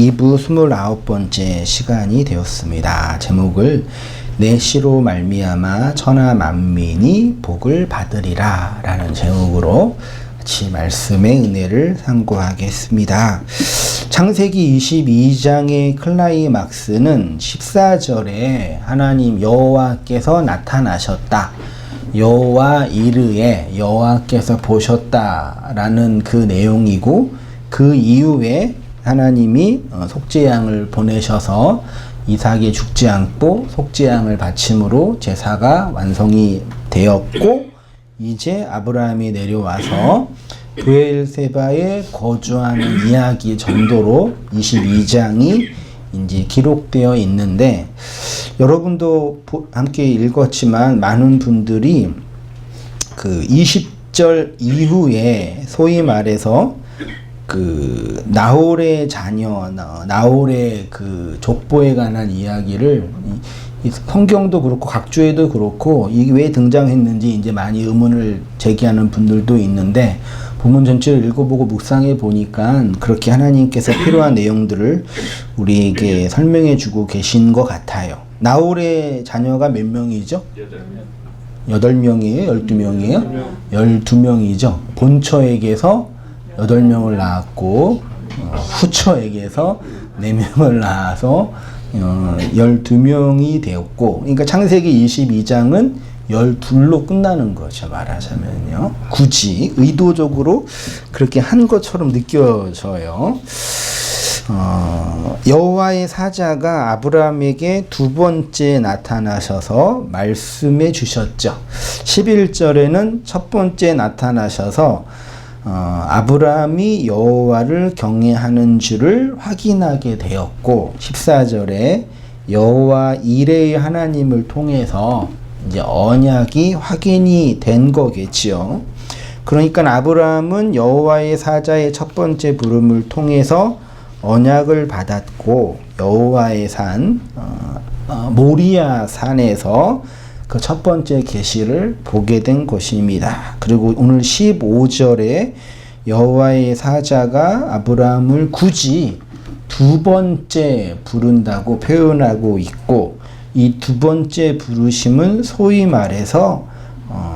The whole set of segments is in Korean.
2부 29번째 시간이 되었습니다. 제목을 내 씨로 말미암아 천하 만민이 복을 받으리라 라는 제목으로 같이 말씀의 은혜를 상고하겠습니다. 창세기 22장의 클라이막스는 14절에 하나님 여호와께서 나타나셨다. 여호와 이르에 여호와께서 보셨다라는 그 내용이고, 그 이후에 하나님이 속죄양을 보내셔서 이삭이 죽지 않고 속죄양을 바침으로 제사가 완성이 되었고, 이제 아브라함이 내려와서 브엘세바에 거주하는 이야기 정도로 22장이 이제 기록되어 있는데, 여러분도 함께 읽었지만 많은 분들이 그 20절 이후에 소위 말해서 그 나홀의 자녀, 나홀의 그 족보에 관한 이야기를 성경도 그렇고 각주에도 그렇고 이게 왜 등장했는지 이제 많이 의문을 제기하는 분들도 있는데, 본문 전체를 읽어보고 묵상해 보니까 그렇게 하나님께서 필요한 내용들을 우리에게 설명해 주고 계신 것 같아요. 나홀의 자녀가 몇 명이죠? 8명이에요? 12명이에요? 12명이죠. 본처에게서 8명을 낳았고, 후처에게서 4명을 낳아서 12명이 되었고, 그러니까 창세기 22장은 12로 끝나는 거죠, 말하자면요. 굳이 의도적으로 그렇게 한 것처럼 느껴져요. 여호와의 사자가 아브라함에게 두 번째 나타나셔서 말씀해 주셨죠. 11절에는 첫 번째 나타나셔서 아브라함이 여호와를 경외하는 줄을 확인하게 되었고, 14절에 여호와 이레의 하나님을 통해서 이제 언약이 확인이 된 거겠지요. 그러니까 아브라함은 여호와의 사자의 첫 번째 부름을 통해서 언약을 받았고, 여호와의 산 모리아 산에서 그 첫 번째 계시를 보게 된 것입니다. 그리고 오늘 15절에 여호와의 사자가 아브라함을 굳이 두 번째 부른다고 표현하고 있고, 이 두 번째 부르심은 소위 말해서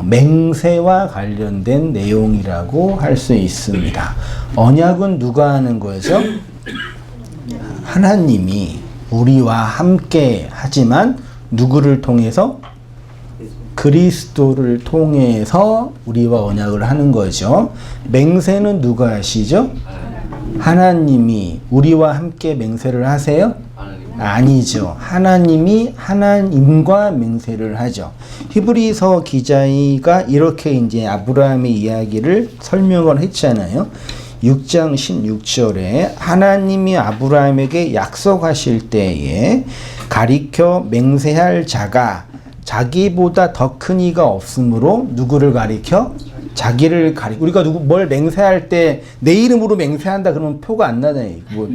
맹세와 관련된 내용이라고 할 수 있습니다. 언약은 누가 하는 거죠? 하나님이 우리와 함께 하지만 누구를 통해서? 그리스도를 통해서 우리와 언약을 하는 거죠. 맹세는 누가 하시죠? 하나님이 우리와 함께 맹세를 하세요? 아니죠. 하나님이 하나님과 맹세를 하죠. 히브리서 기자가 이렇게 이제 아브라함의 이야기를 설명을 했잖아요. 6장 16절에 하나님이 아브라함에게 약속하실 때에 가리켜 맹세할 자가 자기보다 더 큰 이가 없으므로 누구를 가리켜? 자기를 가리켜. 우리가 뭘 맹세할 때 내 이름으로 맹세한다 그러면 표가 안 나잖아요. 뭐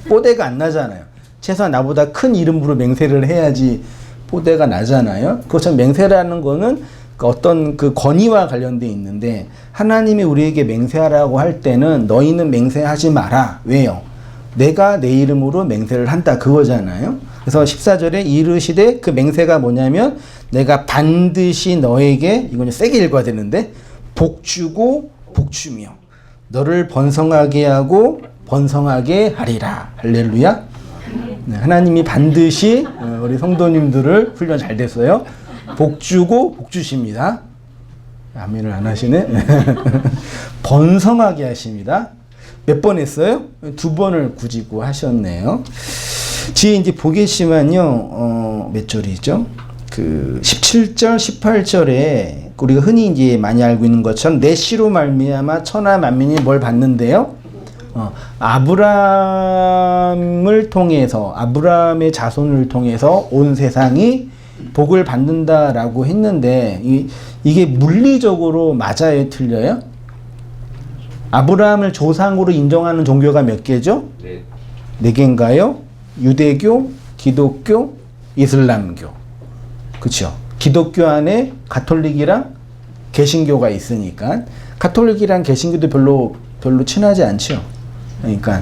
뽀대가 안 나잖아요. 최소한 나보다 큰 이름으로 맹세를 해야지 뽀대가 나잖아요. 그것처럼 맹세라는 거는 어떤 그 권위와 관련돼 있는데, 하나님이 우리에게 맹세하라고 할 때는 너희는 맹세하지 마라. 왜요? 내가 내 이름으로 맹세를 한다 그거잖아요. 그래서 14절에 이르시되, 그 맹세가 뭐냐면 내가 반드시 너에게, 이건 세게 읽어야 되는데, 복주고 복주며 너를 번성하게 하고 번성하게 하리라. 할렐루야. 네, 하나님이 반드시 우리 성도님들을, 훈련 잘 됐어요, 복주고 복주십니다. 아멘을 안 하시네. 번성하게 하십니다. 몇 번 했어요? 2번을 굳이고 하셨네요. 뒤에 이제 보겠지만요, 몇 절이죠? 그 17절, 18절에 우리가 흔히 이제 많이 알고 있는 것처럼 내 씨로 말미암아 천하 만민이 뭘 받는데요? 아브라함을 통해서, 아브라함의 자손을 통해서 온 세상이 복을 받는다라고 했는데, 이게 물리적으로 맞아요, 틀려요? 아브라함을 조상으로 인정하는 종교가 몇 개죠? 네 개인가요? 유대교, 기독교, 이슬람교. 그렇죠? 기독교 안에 가톨릭이랑 개신교가 있으니까, 가톨릭이랑 개신교도 별로 친하지 않죠. 그러니까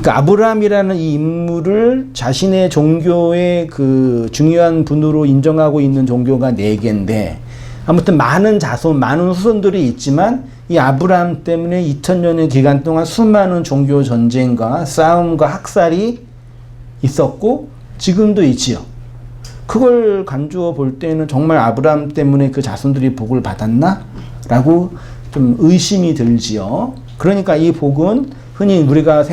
그 아브라함이라는 이 인물을 자신의 종교의 그 중요한 분으로 인정하고 있는 종교가 4개인데 아무튼 많은 자손, 많은 후손들이 있지만 이 아브라함 때문에 2000년의 기간 동안 수많은 종교 전쟁과 싸움과 학살이 있었고 지금도 있지요. 그걸 간주어 볼 때는 정말 아브라함 때문에 그 자손들이 복을 받았나? 라고 좀 의심이 들지요. 그러니까 이 복은 흔히 우리가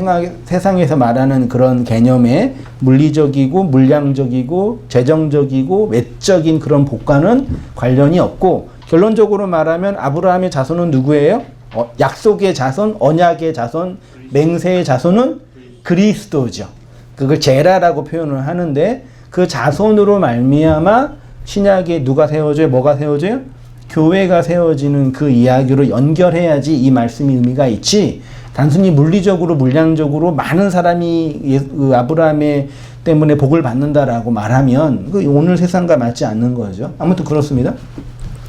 세상에서 말하는 그런 개념의 물리적이고 물량적이고 재정적이고 외적인 그런 복과는 관련이 없고 결론적으로 말하면 아브라함의 자손은 누구예요? 약속의 자손, 언약의 자손, 맹세의 자손은 그리스도죠. 그걸 제라라고 표현을 하는데 그 자손으로 말미암아 신약에 누가 세워져요? 뭐가 세워져요? 교회가 세워지는 그 이야기로 연결해야지 이 말씀이 의미가 있지. 단순히 물리적으로 물량적으로 많은 사람이 아브라함의 때문에 복을 받는다라고 말하면 오늘 세상과 맞지 않는 거죠. 아무튼 그렇습니다.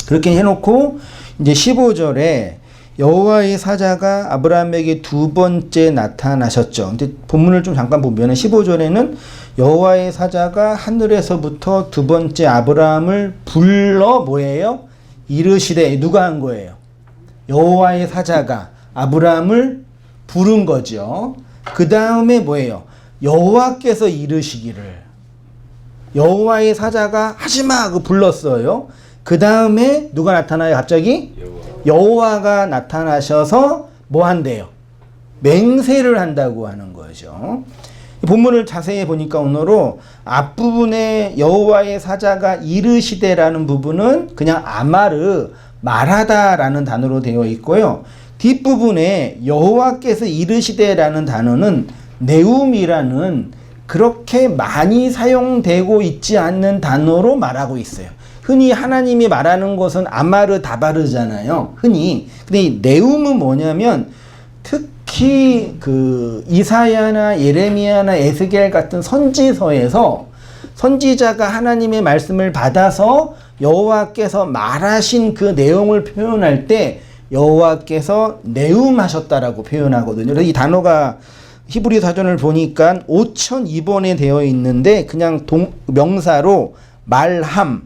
그렇게 해놓고 이제 15절에 여호와의 사자가 아브라함에게 2번째 나타나셨죠. 근데 본문을 좀 잠깐 보면 15절에는 여호와의 사자가 하늘에서부터 2번째 아브라함을 불러 뭐예요? 이르시되 누가 한 거예요? 여호와의 사자가 아브라함을 부른 거죠. 그 다음에 뭐예요? 여호와께서 이르시기를. 여호와의 사자가 하지마 하고 불렀어요. 그 다음에 누가 나타나요? 갑자기? 여호와가 나타나셔서 뭐 한대요? 맹세를 한다고 하는 거죠. 본문을 자세히 보니까 오늘은 앞부분에 여호와의 사자가 이르시되라는 부분은 그냥 아마르 말하다라는 단어로 되어 있고요. 뒷부분에 여호와께서 이르시되라는 단어는 네움이라는 그렇게 많이 사용되고 있지 않는 단어로 말하고 있어요. 흔히 하나님이 말하는 것은 아마르 다바르잖아요. 흔히. 근데 이 네움은 뭐냐면 특히 그 이사야나 예레미야나 에스겔 같은 선지서에서 선지자가 하나님의 말씀을 받아서 여호와께서 말하신 그 내용을 표현할 때 여호와께서 네움하셨다라고 표현하거든요. 그래서 이 단어가 히브리 사전을 보니까 5002번에 되어 있는데 그냥 명사로 말함,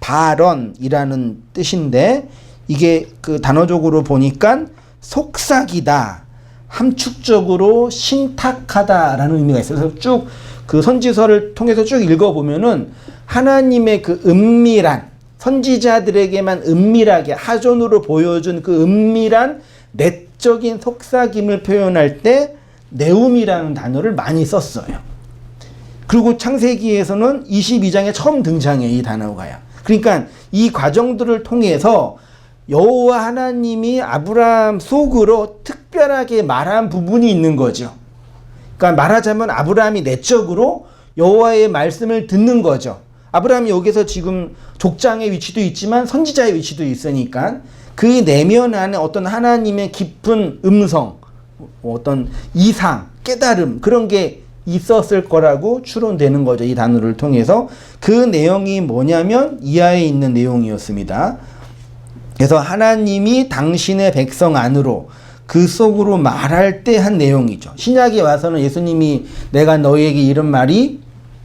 발언이라는 뜻인데 이게 그 단어적으로 보니까 속삭이다, 함축적으로 신탁하다라는 의미가 있어요. 그래서 쭉 그 선지서를 통해서 쭉 읽어보면은 하나님의 그 은밀한 선지자들에게만 은밀하게 하존으로 보여준 그 은밀한 내적인 속삭임을 표현할 때 네움이라는 단어를 많이 썼어요. 그리고 창세기에서는 22장에 처음 등장해요. 이 단어가요. 그러니까 이 과정들을 통해서 여호와 하나님이 아브라함 속으로 특별하게 말한 부분이 있는 거죠. 그러니까 말하자면 아브라함이 내적으로 여호와의 말씀을 듣는 거죠. 아브라함이 여기서 지금 족장의 위치도 있지만 선지자의 위치도 있으니까 그 내면 안에 어떤 하나님의 깊은 음성, 어떤 이상, 깨달음 그런 게 있었을 거라고 추론되는 거죠. 이 단어를 통해서. 그 내용이 뭐냐면 이하에 있는 내용이었습니다. 그래서 하나님이 당신의 백성 안으로 그 속으로 말할 때 한 내용이죠. 신약에 와서는 예수님이 내가 너희에게 이런 말이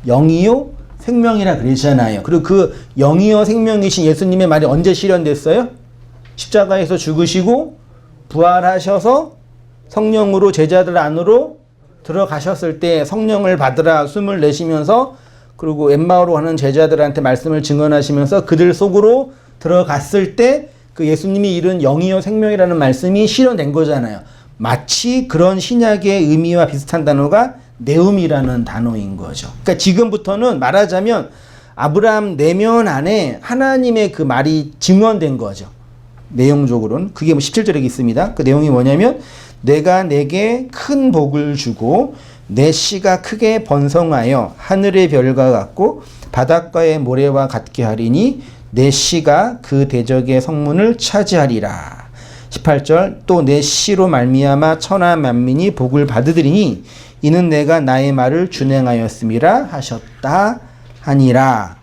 영이요 생명이라 그러잖아요. 그리고 그 영이요 생명이신 예수님의 말이 언제 실현됐어요? 십자가에서 죽으시고 부활하셔서 성령으로 제자들 안으로 들어가셨을 때 성령을 받으라 숨을 내쉬면서 그리고 엠마오로 가는 제자들한테 말씀을 증언하시면서 그들 속으로 들어갔을 때 그 예수님이 이룬 영이요 생명이라는 말씀이 실현된 거잖아요. 마치 그런 신약의 의미와 비슷한 단어가 네움이라는 단어인 거죠. 그러니까 지금부터는 말하자면 아브라함 내면 안에 하나님의 그 말이 증언된 거죠. 내용적으로는. 그게 17절에 있습니다. 그 내용이 뭐냐면 내가 내게 큰 복을 주고 내 씨가 크게 번성하여 하늘의 별과 같고 바닷가의 모래와 같게 하리니 내 씨가 그 대적의 성문을 차지하리라. 18절 또 내 씨로 말미암아 천하 만민이 복을 받으리니 이는 내가 나의 말을 준행하였음이라 하셨다 하니라.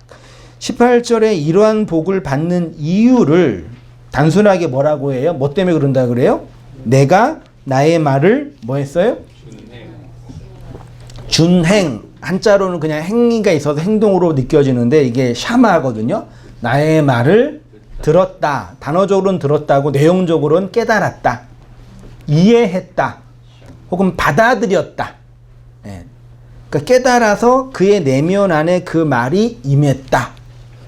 18절에 이러한 복을 받는 이유를 단순하게 뭐라고 해요? 뭐 때문에 그런다 그래요? 내가 나의 말을 뭐 했어요? 준행, 한자로는 그냥 행위가 있어서 행동으로 느껴지는데 이게 샤마거든요. 나의 말을 들었다. 단어적으로는 들었다고 내용적으로는 깨달았다. 이해했다. 혹은 받아들였다. 예. 그러니까 깨달아서 그의 내면 안에 그 말이 임했다.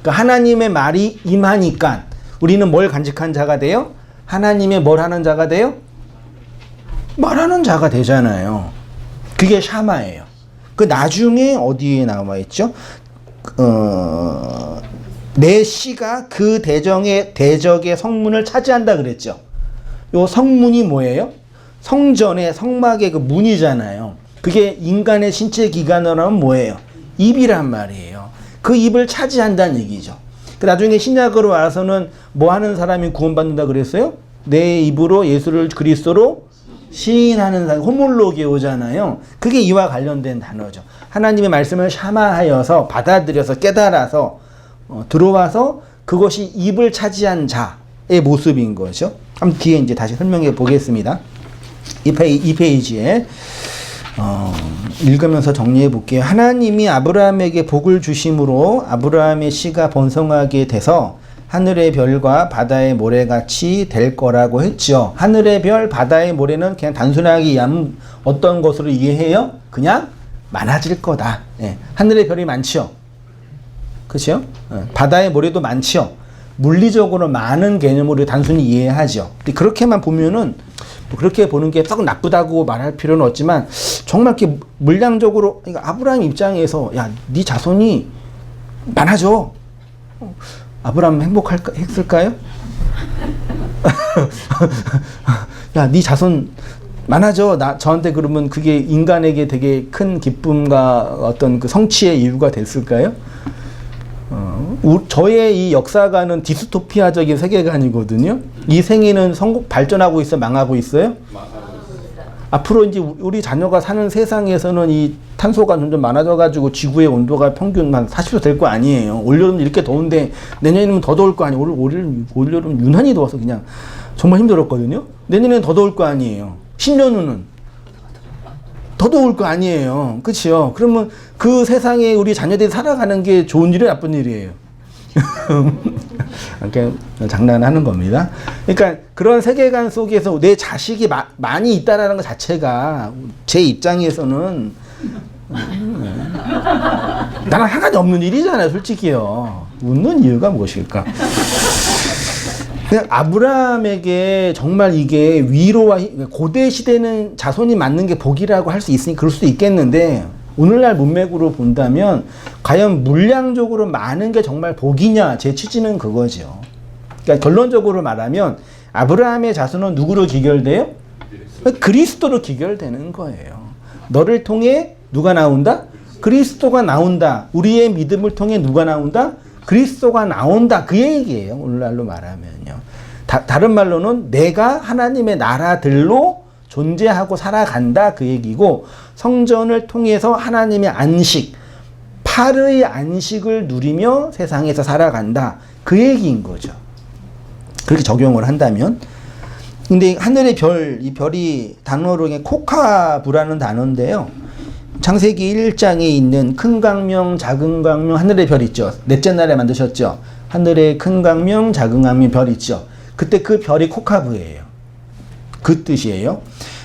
그러니까 하나님의 말이 임하니까 우리는 뭘 간직한 자가 돼요? 하나님의 뭘 하는 자가 돼요? 말하는 자가 되잖아요. 그게 샤마예요. 그 나중에 어디에 나와 있죠? 내 씨가 그 대적의 성문을 차지한다 그랬죠. 요 성문이 뭐예요? 성전의 성막의 그 문이잖아요. 그게 인간의 신체 기관으로 하면 뭐예요? 입이란 말이에요. 그 입을 차지한다는 얘기죠. 그 나중에 신약으로 와서는 뭐 하는 사람이 구원받는다 그랬어요? 내 입으로 예수를 그리스도로 시인하는 사람, 호몰로게오잖아요. 그게 이와 관련된 단어죠. 하나님의 말씀을 샤마하여서 받아들여서 깨달아서 들어와서 그것이 입을 차지한 자의 모습인 거죠. 한번 뒤에 이제 다시 설명해 보겠습니다. 이 페이지에 읽으면서 정리해 볼게요. 하나님이 아브라함에게 복을 주심으로 아브라함의 씨가 번성하게 돼서 하늘의 별과 바다의 모래같이 될 거라고 했죠. 하늘의 별, 바다의 모래는 그냥 단순하게 이해하면 어떤 것으로 이해해요? 그냥 많아질 거다. 예. 하늘의 별이 많지요. 그렇죠? 예. 바다의 모래도 많지요. 물리적으로 많은 개념으로 단순히 이해하죠. 근데 그렇게만 보면은 그렇게 보는 게 썩 나쁘다고 말할 필요는 없지만 정말 이렇게 물량적으로 그러니까 아브라함 입장에서 야, 네 자손이 많아져. 아브라함 했을까요? 야, 네 자손 많아져. 저한테 그러면 그게 인간에게 되게 큰 기쁨과 어떤 그 성취의 이유가 됐을까요? 저의 이 역사관은 디스토피아적인 세계관이거든요. 이 생애는 발전하고 있어, 망하고 있어요? 앞으로 이제 우리 자녀가 사는 세상에서는 이 탄소가 점점 많아져가지고 지구의 온도가 평균 한 40도 될 거 아니에요. 올여름 이렇게 더운데 내년이면 더 더울 거 아니에요. 올여름 유난히 더워서 그냥 정말 힘들었거든요. 내년에는 더 더울 거 아니에요. 10년 후는 더 더울 거 아니에요. 그치요? 그러면 그 세상에 우리 자녀들이 살아가는 게 좋은 일이에요, 나쁜 일이에요? 그냥 장난하는 겁니다. 그러니까 그런 세계관 속에서 내 자식이 많이 있다라는 것 자체가 제 입장에서는 나랑 상관이 없는 일이잖아요, 솔직히요. 웃는 이유가 무엇일까? 그냥 아브라함에게 정말 이게 위로와 고대 시대는 자손이 많는 게 복이라고 할 수 있으니 그럴 수도 있겠는데 오늘날 문맥으로 본다면 과연 물량적으로 많은 게 정말 복이냐 제 취지는 그거죠. 그러니까 결론적으로 말하면 아브라함의 자손은 누구로 기결돼요? 그리스도로 기결되는 거예요. 너를 통해 누가 나온다? 그리스도가 나온다. 우리의 믿음을 통해 누가 나온다? 그리스도가 나온다. 그 얘기예요. 오늘날로 말하면요. 다른 말로는 내가 하나님의 나라들로 존재하고 살아간다 그 얘기고 성전을 통해서 하나님의 안식, 팔의 안식을 누리며 세상에서 살아간다 그 얘기인 거죠. 그렇게 적용을 한다면. 근데 하늘의 별, 이 별이 단어로 코카부라는 단어인데요. 창세기 1장에 있는 큰 광명, 작은 광명, 하늘의 별 있죠. 넷째 날에 만드셨죠. 하늘의 큰 광명, 작은 광명 별 있죠. 그때 그 별이 코카부예요. 그 뜻이에요.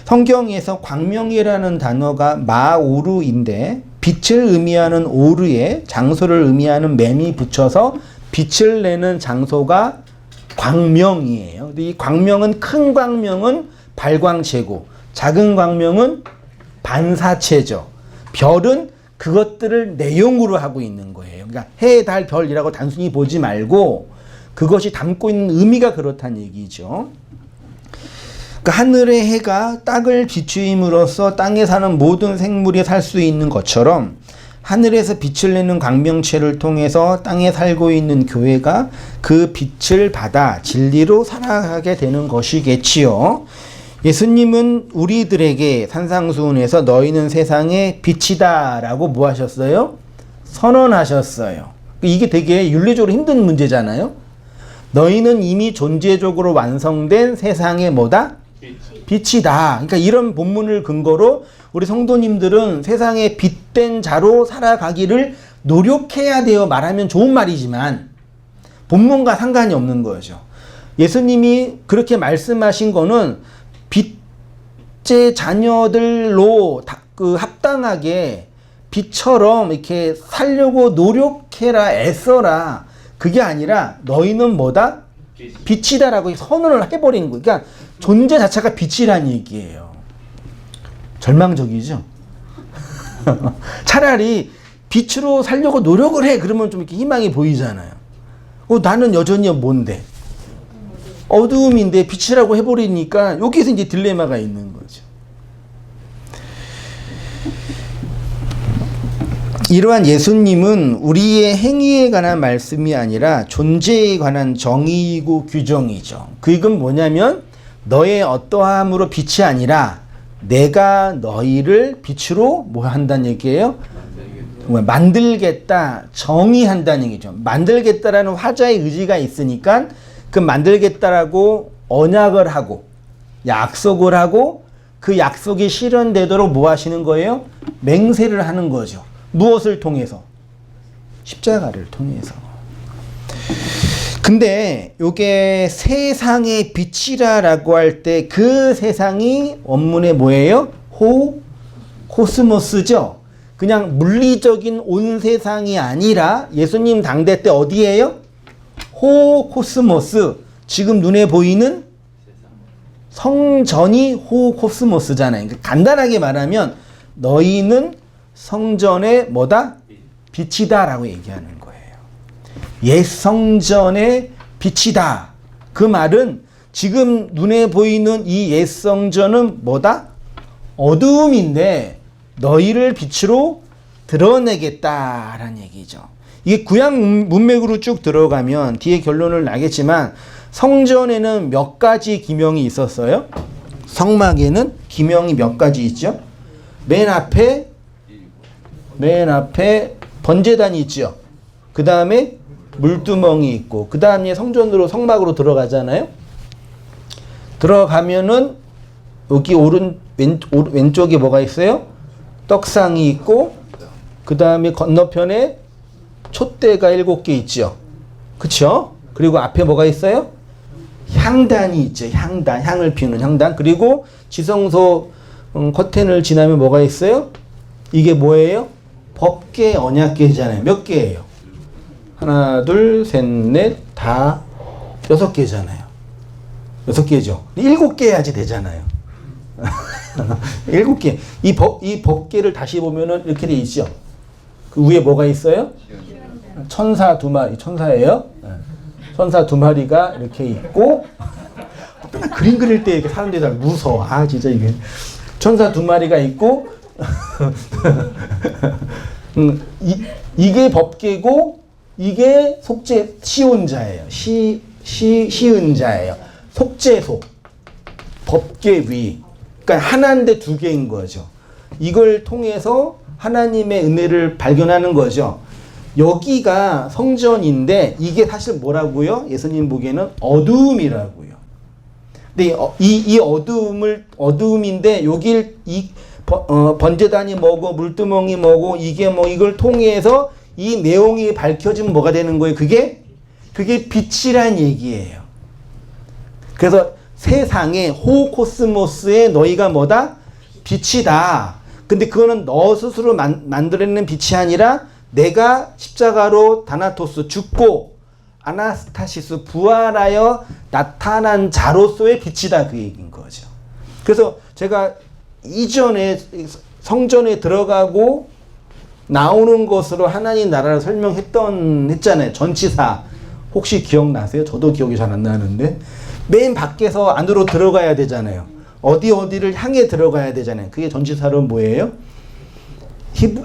성경에서 광명이라는 단어가 마오르인데 빛을 의미하는 오르에 장소를 의미하는 맴이 붙여서 빛을 내는 장소가 광명이에요. 근데 이 광명은 큰 광명은 발광체고 작은 광명은 반사체죠. 별은 그것들을 내용으로 하고 있는 거예요. 그러니까 해, 달, 별이라고 단순히 보지 말고 그것이 담고 있는 의미가 그렇다는 얘기죠. 그러니까 하늘의 해가 땅을 비추임으로써 땅에 사는 모든 생물이 살 수 있는 것처럼 하늘에서 빛을 내는 광명체를 통해서 땅에 살고 있는 교회가 그 빛을 받아 진리로 살아가게 되는 것이겠지요. 예수님은 우리들에게 산상수훈에서 너희는 세상의 빛이다 라고 뭐 하셨어요? 선언하셨어요. 이게 되게 윤리적으로 힘든 문제잖아요. 너희는 이미 존재적으로 완성된 세상의 뭐다? 빛이다. 그러니까 이런 본문을 근거로 우리 성도님들은 세상에 빛된 자로 살아가기를 노력해야 돼요. 말하면 좋은 말이지만 본문과 상관이 없는 거죠. 예수님이 그렇게 말씀하신 거는 빛의 자녀들로 합당하게 빛처럼 이렇게 살려고 노력해라, 애써라. 그게 아니라 너희는 뭐다? 빛이다라고 선언을 해버리는 거예요. 그러니까 존재 자체가 빛이란 얘기예요. 절망적이죠? 차라리 빛으로 살려고 노력을 해. 그러면 좀 이렇게 희망이 보이잖아요. 나는 여전히 뭔데? 어두움인데 빛이라고 해버리니까 여기서 이제 딜레마가 있는 거죠. 이러한 예수님은 우리의 행위에 관한 말씀이 아니라 존재에 관한 정의이고 규정이죠. 그 이건 뭐냐면 너의 어떠함으로 빛이 아니라 내가 너희를 빛으로 뭐 한다는 얘기예요? 만들겠다, 정의한다는 얘기죠. 만들겠다라는 화자의 의지가 있으니까 그 만들겠다라고 언약을 하고 약속을 하고 그 약속이 실현되도록 뭐 하시는 거예요? 맹세를 하는 거죠. 무엇을 통해서? 십자가를 통해서. 근데 요게 세상의 빛이라고 할 때 그 세상이 원문에 뭐예요? 코스모스죠. 그냥 물리적인 온 세상이 아니라 예수님 당대 때 어디예요? 코스모스. 지금 눈에 보이는 성전이 코스모스잖아요. 그러니까 간단하게 말하면 너희는 성전의 뭐다? 빛이다라고 얘기하는 거예요. 옛 성전의 빛이다. 그 말은 지금 눈에 보이는 이 옛 성전은 뭐다? 어두움인데 너희를 빛으로 드러내겠다라는 얘기죠. 이게 구약 문맥으로 쭉 들어가면 뒤에 결론을 나겠지만 성전에는 몇 가지 기명이 있었어요? 성막에는 기명이 몇 가지 있죠? 맨 앞에 번제단이 있죠. 그 다음에 물두멍이 있고, 그 다음에 성전으로 성막으로 들어가잖아요. 들어가면은 여기 왼쪽에 뭐가 있어요? 떡상이 있고, 그 다음에 건너편에 촛대가 7개 있죠. 그쵸? 그리고 앞에 뭐가 있어요? 향단이 있죠. 향단, 향을 피우는 향단. 그리고 지성소 커튼을 지나면 뭐가 있어요? 이게 뭐예요? 법궤, 언약궤잖아요. 몇 개예요? 하나, 둘, 셋, 넷, 다 6개잖아요. 6개죠. 7개 해야지 되잖아요. 7개. 이 법궤를 다시 보면은 이렇게 돼 있죠. 그 위에 뭐가 있어요? 천사 2마리. 천사예요. 천사 2마리가 이렇게 있고, 맨날 그림 그릴 때 이렇게 사람들이 다 무서워. 진짜 이게. 천사 2마리가 있고, 이게 법궤고, 이게 시온자예요. 시은자예요. 속죄소. 법궤 위. 그러니까 하나인데 2개인 거죠. 이걸 통해서 하나님의 은혜를 발견하는 거죠. 여기가 성전인데 이게 사실 뭐라고요? 예수님 보기에는 어두움이라고요. 근데 이 어두움인데 여길 번제단이 뭐고 물두멍이 뭐고 이게 뭐 이걸 통해서 이 내용이 밝혀지면 뭐가 되는 거예요? 그게 빛이란 얘기예요. 그래서 세상에 호코스모스에 너희가 뭐다? 빛이다. 근데 그거는 너 스스로 만들어내는 빛이 아니라 내가 십자가로 다나토스 죽고 아나스타시스 부활하여 나타난 자로서의 빛이다. 그 얘기인 거죠. 그래서 제가 이전에 성전에 들어가고 나오는 것으로 하나님 나라를 했잖아요. 전치사. 혹시 기억나세요? 저도 기억이 잘 안 나는데 맨 밖에서 안으로 들어가야 되잖아요. 어디를 향해 들어가야 되잖아요. 그게 전치사로 뭐예요?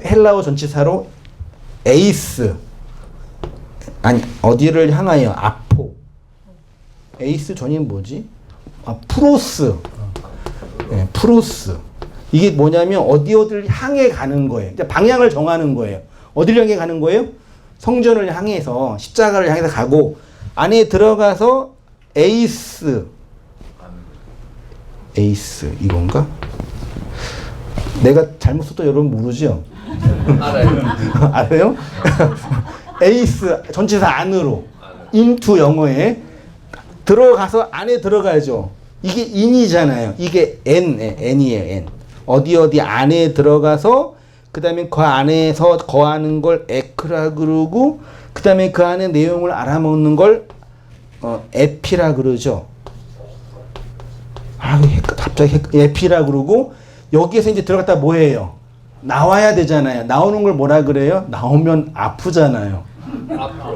헬라어 전치사로 에이스. 어디를 향하여? 아포. 에이스 전이 뭐지? 프로스. 네, 프로스. 이게 뭐냐면 어디를 향해 가는 거예요. 방향을 정하는 거예요. 어디를 향해 가는 거예요? 성전을 향해서 십자가를 향해서 가고 안에 들어가서 에이스 이건가? 내가 잘못 써도 여러분 모르죠? 알아요. 알아요? 에이스 전치사 안으로 into 영어에 들어가서 안에 들어가야죠. 이게 in이잖아요. 이게 n이에요. n. 어디 안에 들어가서 그 다음에 그 안에서 거하는 걸 에크라 그러고 그 다음에 그 안에 내용을 알아먹는 걸 에피라 그러죠. 갑자기 에피라 그러고 여기에서 이제 들어갔다 뭐예요? 나와야 되잖아요. 나오는 걸 뭐라 그래요? 나오면 아프잖아요.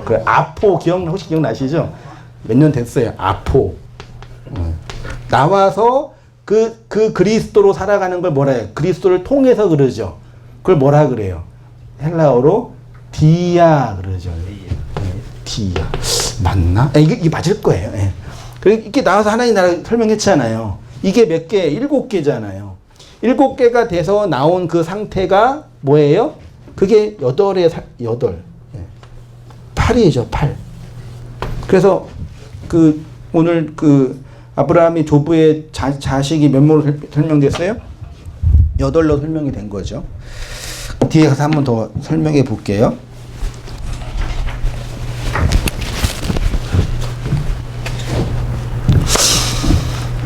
그래, 아포 혹시 기억나시죠? 몇 년 됐어요. 아포. 나와서 그 그리스도로 살아가는 걸 뭐라 해요? 그리스도를 통해서 그러죠. 그걸 뭐라 그래요? 헬라어로 디아 그러죠. 디아. 맞나? 이게 맞을 거예요. 예. 이렇게 나와서 하나님 나라 설명했잖아요. 이게 몇 개? 7개잖아요. 7개가 돼서 나온 그 상태가 뭐예요? 그게 8. 8이죠, 8. 그래서 오늘 아브라함이 조부의 자식이 몇 모로 설명됐어요? 8로 설명이 된 거죠. 뒤에 가서 한 번 더 설명해 볼게요.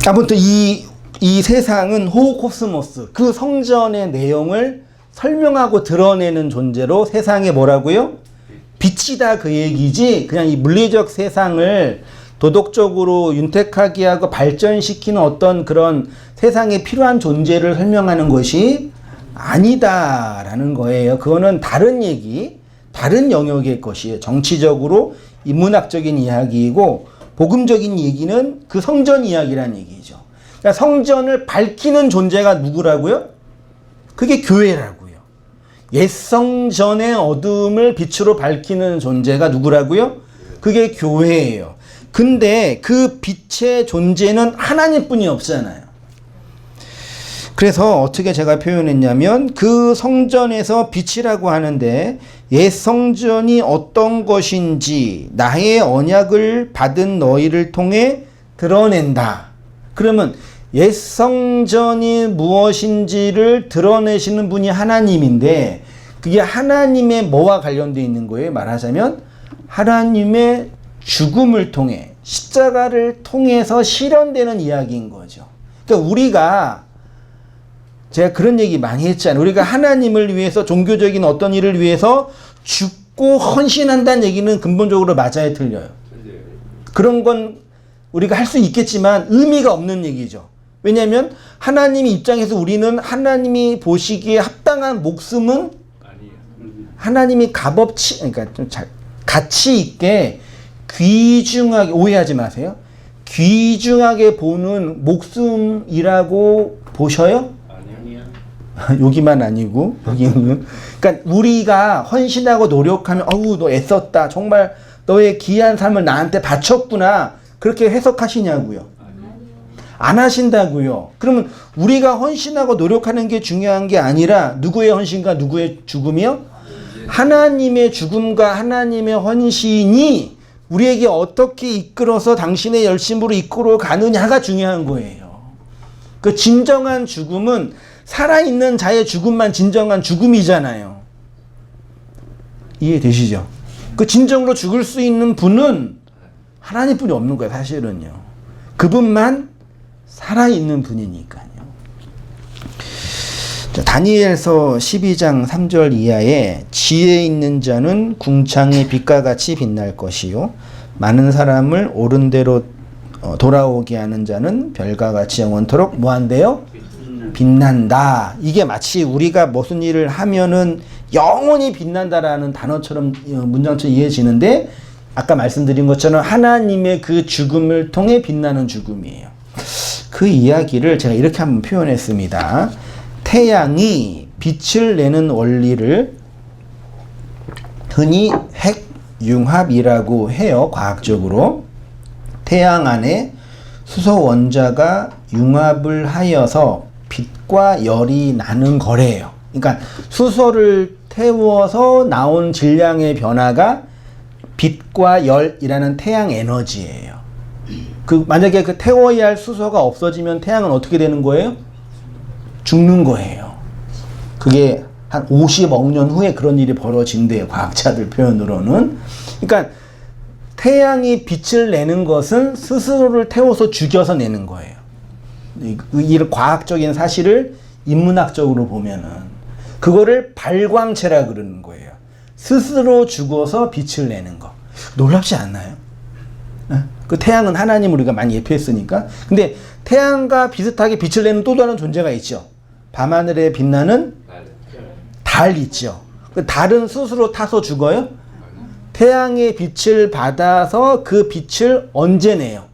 아무튼 이 세상은 호코스모스, 그 성전의 내용을 설명하고 드러내는 존재로 세상에 뭐라고요? 빛이다 그 얘기지, 그냥 이 물리적 세상을 도덕적으로 윤택하게 하고 발전시키는 어떤 그런 세상에 필요한 존재를 설명하는 것이 아니다라는 거예요. 그거는 다른 얘기, 다른 영역의 것이에요. 정치적으로 인문학적인 이야기이고 복음적인 얘기는 그 성전 이야기라는 얘기죠. 그러니까 성전을 밝히는 존재가 누구라고요? 그게 교회라고요. 옛 성전의 어둠을 빛으로 밝히는 존재가 누구라고요? 그게 교회예요. 근데 그 빛의 존재는 하나님뿐이 없잖아요. 그래서 어떻게 제가 표현했냐면 그 성전에서 빛이라고 하는데 옛 성전이 어떤 것인지 나의 언약을 받은 너희를 통해 드러낸다. 그러면 옛 성전이 무엇인지를 드러내시는 분이 하나님인데 그게 하나님의 뭐와 관련되어 있는 거예요? 말하자면 하나님의 죽음을 통해 십자가를 통해서 실현되는 이야기인 거죠. 그러니까 우리가 제가 그런 얘기 많이 했잖아요. 우리가 하나님을 위해서 종교적인 어떤 일을 위해서 죽고 헌신한다는 얘기는 근본적으로 맞아요, 틀려요? 그런 건 우리가 할 수 있겠지만 의미가 없는 얘기죠. 왜냐하면 하나님 입장에서 우리는 하나님이 보시기에 합당한 목숨은 하나님이 값없이, 그러니까 좀 가치 있게 귀중하게, 오해하지 마세요. 귀중하게 보는 목숨이라고 보셔요? 아니요. 여기만 아니고 여기는. 그러니까 우리가 헌신하고 노력하면 어우 너 애썼다. 정말 너의 귀한 삶을 나한테 바쳤구나. 그렇게 해석하시냐고요? 안 하신다고요. 그러면 우리가 헌신하고 노력하는 게 중요한 게 아니라 누구의 헌신과 누구의 죽음이요? 하나님의 죽음과 하나님의 헌신이 우리에게 어떻게 이끌어서 당신의 열심으로 이끌어 가느냐가 중요한 거예요. 그 진정한 죽음은 살아있는 자의 죽음만 진정한 죽음이잖아요. 이해되시죠? 그 진정으로 죽을 수 있는 분은 하나님뿐이 없는 거예요, 사실은요. 그분만 살아있는 분이니까요. 자, 다니엘서 12장 3절 이하에 지혜 있는 자는 궁창의 빛과 같이 빛날 것이요 많은 사람을 옳은 대로 돌아오게 하는 자는 별과 같이 영원토록 뭐한대요? 빛난다. 이게 마치 우리가 무슨 일을 하면은 영원히 빛난다라는 단어처럼 문장처럼 이해지는데 아까 말씀드린 것처럼 하나님의 그 죽음을 통해 빛나는 죽음이에요. 그 이야기를 제가 이렇게 한번 표현했습니다. 태양이 빛을 내는 원리를 흔히 핵융합이라고 해요. 과학적으로. 태양 안에 수소 원자가 융합을 하여서 빛과 열이 나는 거래요. 그러니까 수소를 태워서 나온 질량의 변화가 빛과 열이라는 태양 에너지예요. 만약에 태워야 할 수소가 없어지면 태양은 어떻게 되는 거예요? 죽는 거예요. 그게 한 50억 년 후에 그런 일이 벌어진대요. 과학자들 표현으로는. 그러니까 태양이 빛을 내는 것은 스스로를 태워서 죽여서 내는 거예요. 이 과학적인 사실을 인문학적으로 보면은 그거를 발광체라 그러는 거예요. 스스로 죽어서 빛을 내는 거. 놀랍지 않나요? 그 태양은 하나님 우리가 많이 예표했으니까. 근데 태양과 비슷하게 빛을 내는 또 다른 존재가 있죠. 밤하늘에 빛나는 달 있죠. 그 달은 스스로 타서 죽어요? 태양의 빛을 받아서 그 빛을 언제 내요?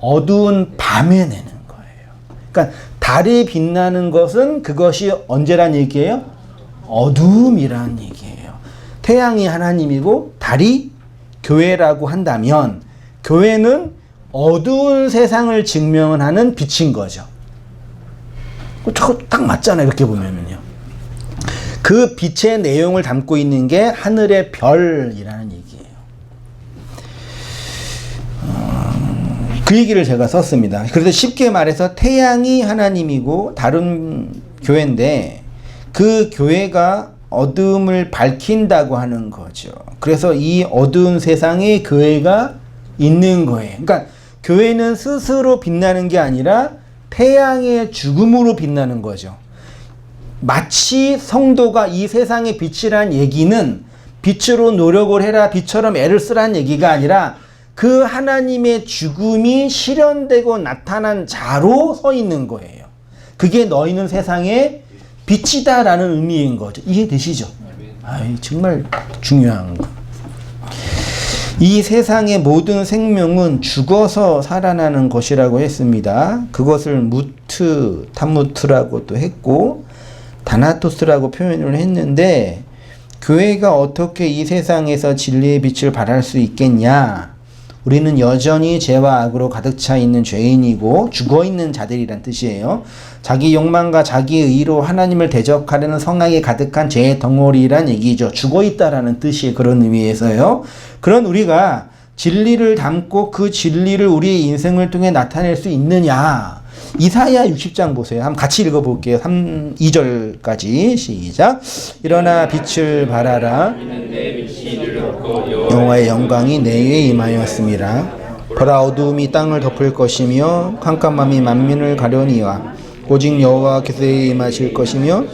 어두운 밤에 내는 거예요. 그러니까 달이 빛나는 것은 그것이 언제란 얘기예요? 어두움이란 얘기예요. 태양이 하나님이고 달이 교회라고 한다면 교회는 어두운 세상을 증명하는 빛인 거죠. 딱 맞잖아요. 이렇게 보면은요. 그 빛의 내용을 담고 있는 게 하늘의 별이라는 얘기예요. 그 얘기를 제가 썼습니다. 그래서 쉽게 말해서 태양이 하나님이고 다른 교회인데 그 교회가 어둠을 밝힌다고 하는 거죠. 그래서 이 어두운 세상에 교회가 있는 거예요. 그러니까 교회는 스스로 빛나는 게 아니라 태양의 죽음으로 빛나는 거죠. 마치 성도가 이 세상의 빛이란 얘기는 빛으로 노력을 해라, 빛처럼 애를 쓰라는 얘기가 아니라 그 하나님의 죽음이 실현되고 나타난 자로 서 있는 거예요. 그게 너희는 세상의 빛이다라는 의미인 거죠. 이해되시죠? 정말 중요한 거. 이 세상의 모든 생명은 죽어서 살아나는 것이라고 했습니다. 그것을 무트, 타무트라고도 했고 다나토스라고 표현을 했는데 교회가 어떻게 이 세상에서 진리의 빛을 발할 수 있겠냐? 우리는 여전히 죄와 악으로 가득 차 있는 죄인이고 죽어있는 자들이란 뜻이에요. 자기 욕망과 자기 의로 하나님을 대적하려는 성악에 가득한 죄의 덩어리란 얘기죠. 죽어있다라는 뜻이 그런 의미에서요. 그런 우리가 진리를 담고 그 진리를 우리의 인생을 통해 나타낼 수 있느냐. 이사야 60장 보세요. 한번 같이 읽어볼게요. 2절까지 시작. 일어나 빛을 발하라. 여호와의 영광이 내 위에 임하였음이라. 보라 어두움이 땅을 덮을 것이며 캄캄함이 만민을 가려니와 오직 여호와께서 임하실 것이며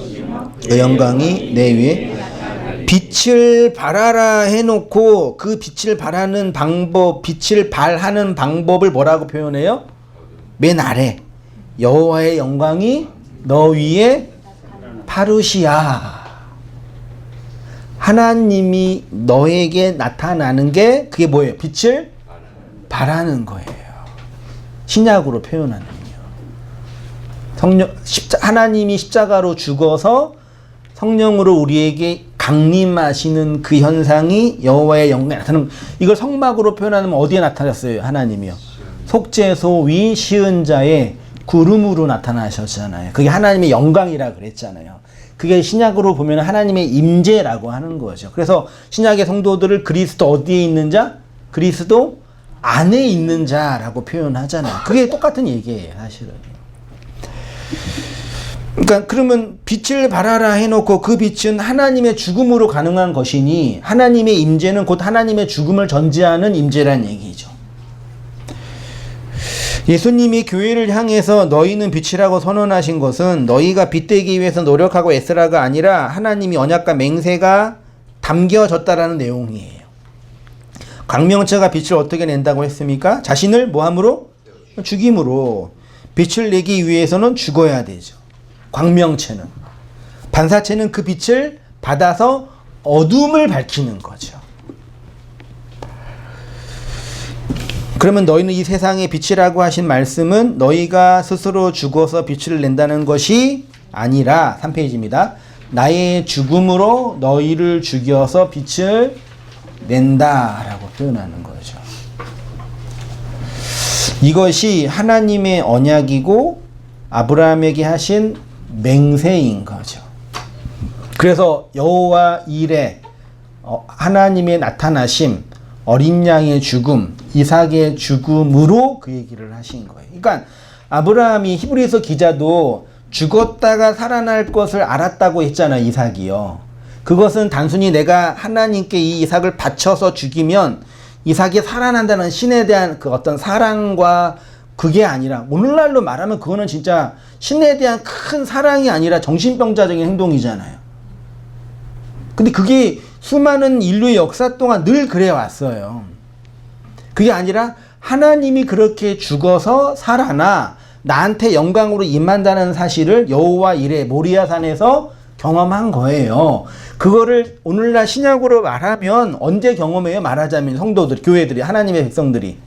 그 영광이 내 위에 빛을 발하라 해놓고 그 빛을 발하는 방법, 빛을 발하는 방법을 뭐라고 표현해요? 맨 아래 여호와의 영광이 너 위에 파루시아. 하나님이 너에게 나타나는 게 그게 뭐예요? 빛을 발하는 거예요. 신약으로 표현하면요. 하나님이 십자가로 죽어서 성령으로 우리에게 강림하시는 그 현상이 여호와의 영광에 나타나는, 이걸 성막으로 표현하면 어디에 나타났어요? 하나님이요. 속죄소 위 시은 자의 구름으로 나타나셨잖아요. 그게 하나님의 영광이라 그랬잖아요. 그게 신약으로 보면 하나님의 임재라고 하는 거죠. 그래서 신약의 성도들을 그리스도 어디에 있는 자? 그리스도 안에 있는 자라고 표현하잖아요. 그게 똑같은 얘기예요, 사실은. 그러니까 그러면 빛을 발하라 해놓고 그 빛은 하나님의 죽음으로 가능한 것이니 하나님의 임재는 곧 하나님의 죽음을 전제하는 임재란 얘기죠. 예수님이 교회를 향해서 너희는 빛이라고 선언하신 것은 너희가 빛되기 위해서 노력하고 애쓰라가 아니라 하나님이 언약과 맹세가 담겨졌다라는 내용이에요. 광명체가 빛을 어떻게 낸다고 했습니까? 자신을 뭐함으로? 죽임으로. 빛을 내기 위해서는 죽어야 되죠. 광명체는. 반사체는 그 빛을 받아서 어둠을 밝히는 거죠. 그러면 너희는 이 세상의 빛이라고 하신 말씀은 너희가 스스로 죽어서 빛을 낸다는 것이 아니라 3페이지입니다. 나의 죽음으로 너희를 죽여서 빛을 낸다라고 표현하는 거죠. 이것이 하나님의 언약이고 아브라함에게 하신 맹세인 거죠. 그래서 여호와 이레, 하나님의 나타나심, 어린 양의 죽음, 이삭의 죽음으로 그 얘기를 하신 거예요. 그러니까 아브라함이, 히브리서 기자도 죽었다가 살아날 것을 알았다고 했잖아요. 이삭이요. 그것은 단순히 내가 하나님께 이 이삭을 바쳐서 죽이면 이삭이 살아난다는 신에 대한 그 어떤 사랑과 그게 아니라, 오늘날로 말하면 그거는 진짜 신에 대한 큰 사랑이 아니라 정신병자적인 행동이잖아요. 근데 그게 수많은 인류의 역사 동안 늘 그래 왔어요. 그게 아니라 하나님이 그렇게 죽어서 살아나 나한테 영광으로 임한다는 사실을 여호와 이레 모리아산에서 경험한 거예요. 그거를 오늘날 신약으로 말하면 언제 경험해요? 말하자면 성도들, 교회들이, 하나님의 백성들이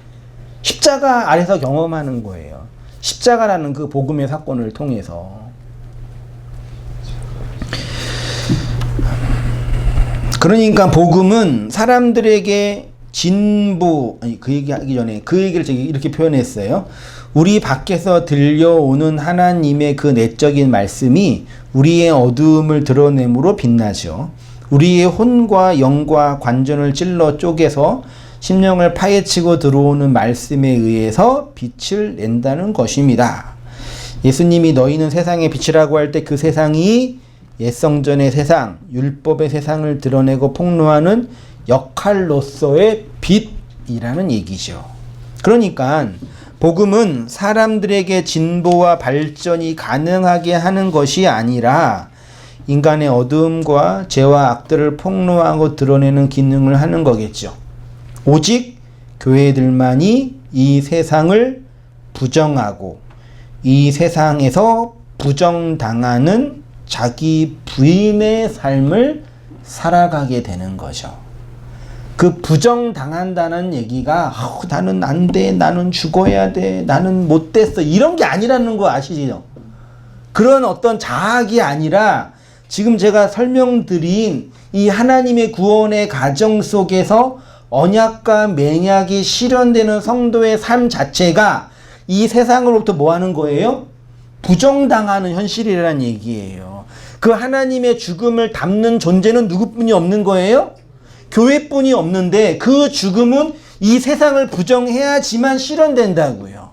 십자가 아래서 경험하는 거예요. 십자가라는 그 복음의 사건을 통해서. 그러니까 복음은 사람들에게 진보, 아니 그 얘기하기 전에 그 얘기를 제가 이렇게 표현했어요. 우리 밖에서 들려오는 하나님의 그 내적인 말씀이 우리의 어두움을 드러내므로 빛나죠. 우리의 혼과 영과 관전을 찔러 쪼개서 심령을 파헤치고 들어오는 말씀에 의해서 빛을 낸다는 것입니다. 예수님이 너희는 세상의 빛이라고 할 때 그 세상이 옛성전의 세상, 율법의 세상을 드러내고 폭로하는 역할로서의 빛이라는 얘기죠. 그러니까 복음은 사람들에게 진보와 발전이 가능하게 하는 것이 아니라 인간의 어두움과 죄와 악들을 폭로하고 드러내는 기능을 하는 거겠죠. 오직 교회들만이 이 세상을 부정하고 이 세상에서 부정당하는 자기 부인의 삶을 살아가게 되는 거죠. 그 부정당한다는 얘기가 나는 안 돼, 나는 죽어야 돼, 나는 못 됐어, 이런 게 아니라는 거 아시죠? 그런 어떤 자학이 아니라 지금 제가 설명드린 이 하나님의 구원의 과정 속에서 언약과 맹약이 실현되는 성도의 삶 자체가 이 세상으로부터 뭐 하는 거예요? 부정당하는 현실이라는 얘기예요. 그 하나님의 죽음을 담는 존재는 누구뿐이 없는 거예요? 교회뿐이 없는데 그 죽음은 이 세상을 부정해야지만 실현된다고요.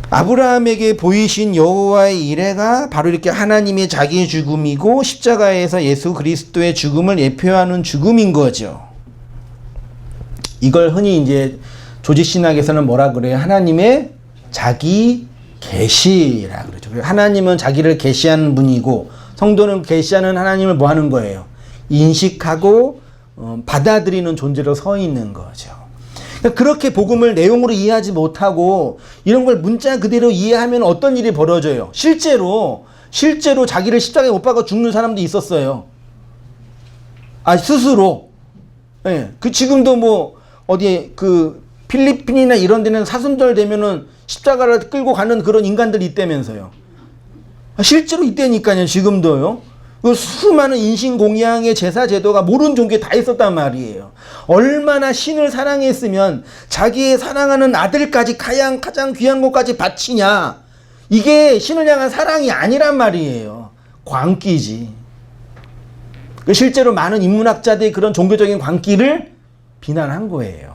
아브라함에게 보이신 여호와의 이레가 바로 이렇게 하나님의 자기 죽음이고 십자가에서 예수 그리스도의 죽음을 예표하는 죽음인 거죠. 이걸 흔히 이제 조직신학에서는 뭐라 그래요? 하나님의 자기 계시라 그러죠. 하나님은 자기를 계시하는 분이고 성도는 계시하는 하나님을 뭐 하는 거예요? 인식하고 받아들이는 존재로 서 있는 거죠. 그렇게 복음을 내용으로 이해하지 못하고 이런 걸 문자 그대로 이해하면 어떤 일이 벌어져요? 실제로 자기를 십자가에 못 박아 죽는 사람도 있었어요. 스스로. 예. 그 지금도 뭐 어디에 그 필리핀이나 이런 데는 사순절 되면은 십자가를 끌고 가는 그런 인간들이 있다면서요. 실제로 있다니까요. 지금도요. 그 수많은 인신공양의 제사 제도가 모든 종교에 다 있었단 말이에요. 얼마나 신을 사랑했으면 자기의 사랑하는 아들까지 가장 귀한 것까지 바치냐. 이게 신을 향한 사랑이 아니란 말이에요. 광기지. 실제로 많은 인문학자들이 그런 종교적인 광기를 비난한 거예요.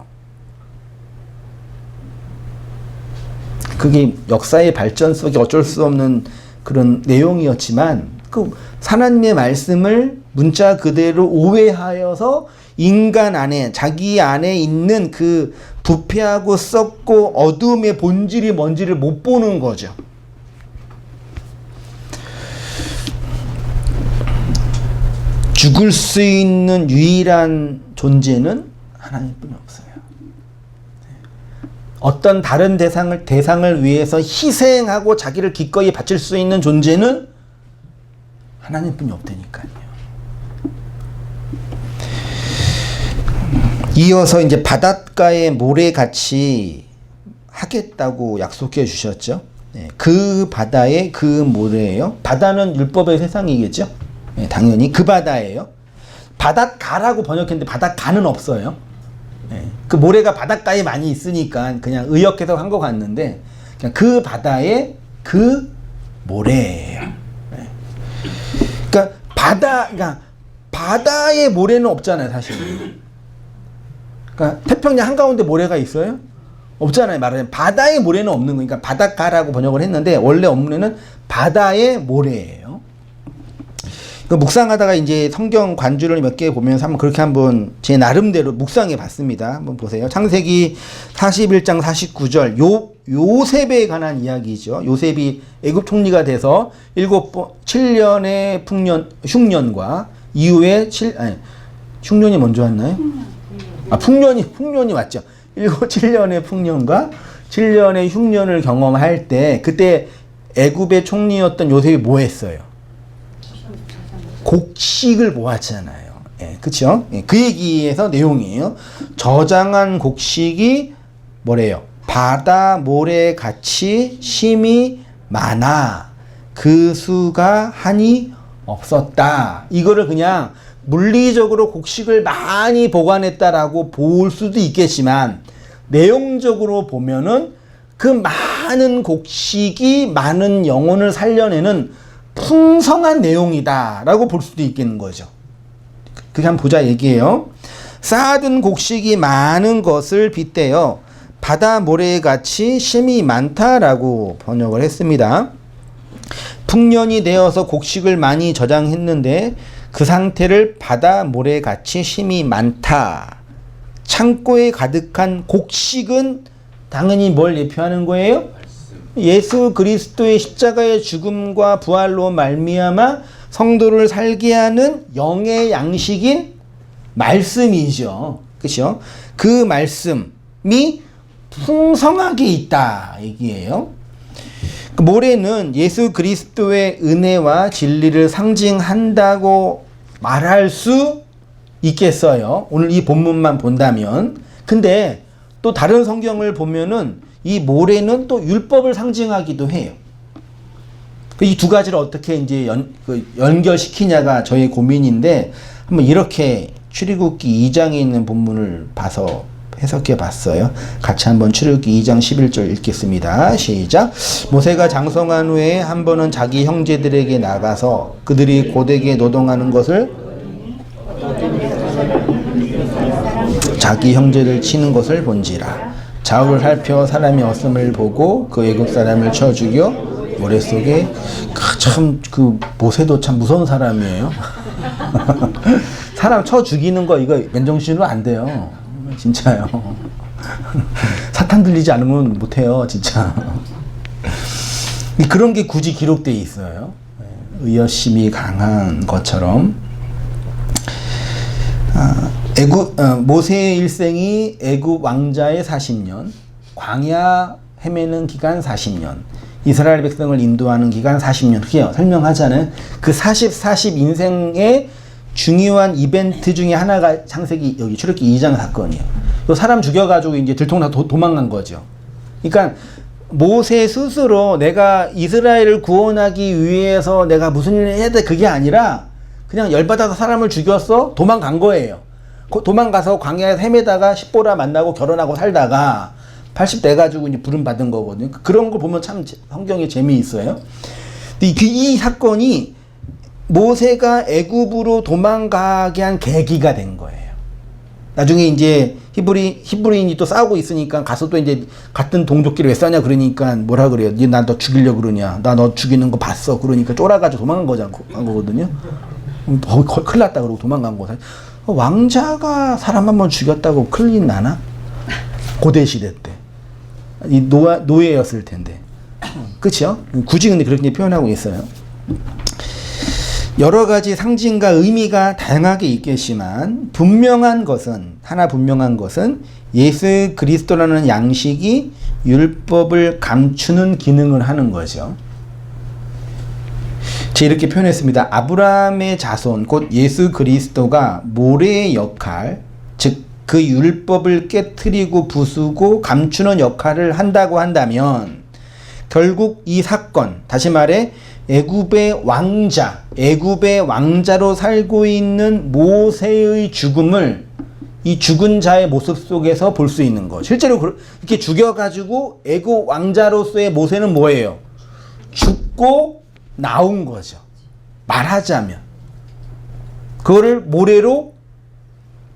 그게 역사의 발전 속에 어쩔 수 없는 그런 내용이었지만 그 하나님의 말씀을 문자 그대로 오해하여서 인간 안에 자기 안에 있는 그 부패하고 썩고 어둠의 본질이 뭔지를 못 보는 거죠. 죽을 수 있는 유일한 존재는 하나님뿐이 없어요. 어떤 다른 대상을 위해서 희생하고 자기를 기꺼이 바칠 수 있는 존재는 하나님뿐이 없다니까요. 이어서 이제 바닷가의 모래같이 하겠다고 약속해 주셨죠. 그 바다의 그 모래예요. 바다는 율법의 세상이겠죠. 당연히 그 바다예요. 바닷가라고 번역했는데 바닷가는 없어요. 그 모래가 바닷가에 많이 있으니까 그냥 의역해서 한 것 같는데 그냥 그 바다의 그 모래예요. 그러니까 바다에 모래는 없잖아요, 사실. 그러니까 태평양 한가운데 모래가 있어요? 없잖아요. 말하자면 바다의 모래는 없는 거니까 바닷가라고 번역을 했는데 원래 원문에는 바다의 모래예요. 그 묵상하다가 이제 성경 관주를 몇 개 보면서 한번 그렇게 한번 제 나름대로 묵상해 봤습니다. 한번 보세요. 창세기 41장 49절 요셉에 관한 이야기죠. 요셉이 애굽 총리가 돼서 7년의 흉년과 이후에 흉년이 먼저 왔나요? 풍년이 맞죠. 7년의 풍년과 7년의 흉년을 경험할 때 그때 애굽의 총리였던 요셉이 뭐 했어요? 곡식을 모았잖아요. 예, 그쵸? 예, 그 얘기에서 내용이에요. 저장한 곡식이 뭐래요? 바다 모래 같이 심이 많아. 그 수가 한이 없었다. 이거를 그냥 물리적으로 곡식을 많이 보관했다라고 볼 수도 있겠지만 내용적으로 보면은 그 많은 곡식이 많은 영혼을 살려내는 풍성한 내용이다라고 볼 수도 있겠는 거죠. 그게 한번 보자 얘기예요. 쌓아둔 곡식이 많은 것을 빗대어 바다 모래같이 심이 많다라고 번역을 했습니다. 풍년이 되어서 곡식을 많이 저장했는데 그 상태를 바다 모래같이 심이 많다. 창고에 가득한 곡식은 당연히 뭘 예표하는 거예요? 예수 그리스도의 십자가의 죽음과 부활로 말미암아 성도를 살게 하는 영의 양식인 말씀이죠. 그렇죠? 그 말씀이 풍성하게 있다 얘기예요. 그 모래는 예수 그리스도의 은혜와 진리를 상징한다고 말할 수 있겠어요. 오늘 이 본문만 본다면. 근데 또 다른 성경을 보면은 이 모래는 또 율법을 상징하기도 해요. 이 두 가지를 어떻게 이제 연결시키냐가 저의 고민인데 한번 이렇게 출애굽기 2장에 있는 본문을 봐서 해석해 봤어요. 같이 한번 출애굽기 2장 11절 읽겠습니다. 시작. 모세가 장성한 후에 한 번은 자기 형제들에게 나가서 그들이 고되게 노동하는 것을 자기 형제를 치는 것을 본지라. 좌우를 살펴 사람이 없음을 보고 그 애굽 사람을 쳐 죽여 모래 속에 참 그 모세도 참 무서운 사람이에요. 사람 쳐 죽이는 거 이거 맨정신으로 안 돼요. 진짜요. 사탄 들리지 않으면 못해요. 진짜. 그런 게 굳이 기록되어 있어요. 의협심이 강한 것처럼. 모세의 일생이 애굽 왕자의 40년, 광야 헤매는 기간 40년, 이스라엘 백성을 인도하는 기간 40년. 그게 설명하잖아요. 그 40 인생의 중요한 이벤트 중에 하나가 창세기 여기 출애굽기 2장 사건이에요. 또 사람 죽여가지고 이제 들통나 도망간 거죠. 그러니까 모세 스스로 내가 이스라엘을 구원하기 위해서 내가 무슨 일을 해야 돼 그게 아니라 그냥 열받아서 사람을 죽였어 도망간 거예요. 도망가서 광야에서 헤매다가 십보라 만나고 결혼하고 살다가 80 돼가지고 이제 부름 받은 거거든요. 그런 걸 보면 참 성경에 재미있어요. 이 사건이 모세가 애굽으로 도망가게 한 계기가 된 거예요. 나중에 이제 히브리인이 또 싸우고 있으니까 가서 또 이제 같은 동족끼리 왜 싸냐 그러니까 뭐라 그래요? 니 나 너 죽이려고 그러냐? 나 너 죽이는 거 봤어. 그러니까 쫄아가지고 도망간 거거든요. 큰일 났다 그러고 도망간 거. 왕자가 사람 한 번 죽였다고 큰일 나나? 고대 시대 때. 이 노예였을 텐데. 그쵸? 굳이 근데 그렇게 표현하고 있어요. 여러 가지 상징과 의미가 다양하게 있겠지만 분명한 것은 예수 그리스도라는 양식이 율법을 감추는 기능을 하는 거죠. 제가 이렇게 표현했습니다. 아브라함의 자손 곧 예수 그리스도가 모래의 역할, 즉 그 율법을 깨트리고 부수고 감추는 역할을 한다고 한다면 결국 이 사건, 다시 말해 애굽의 왕자로 살고 있는 모세의 죽음을 이 죽은 자의 모습 속에서 볼 수 있는 거. 실제로 이렇게 죽여가지고 애굽 왕자로서의 모세는 뭐예요? 죽고 나온 거죠. 말하자면. 그거를 모래로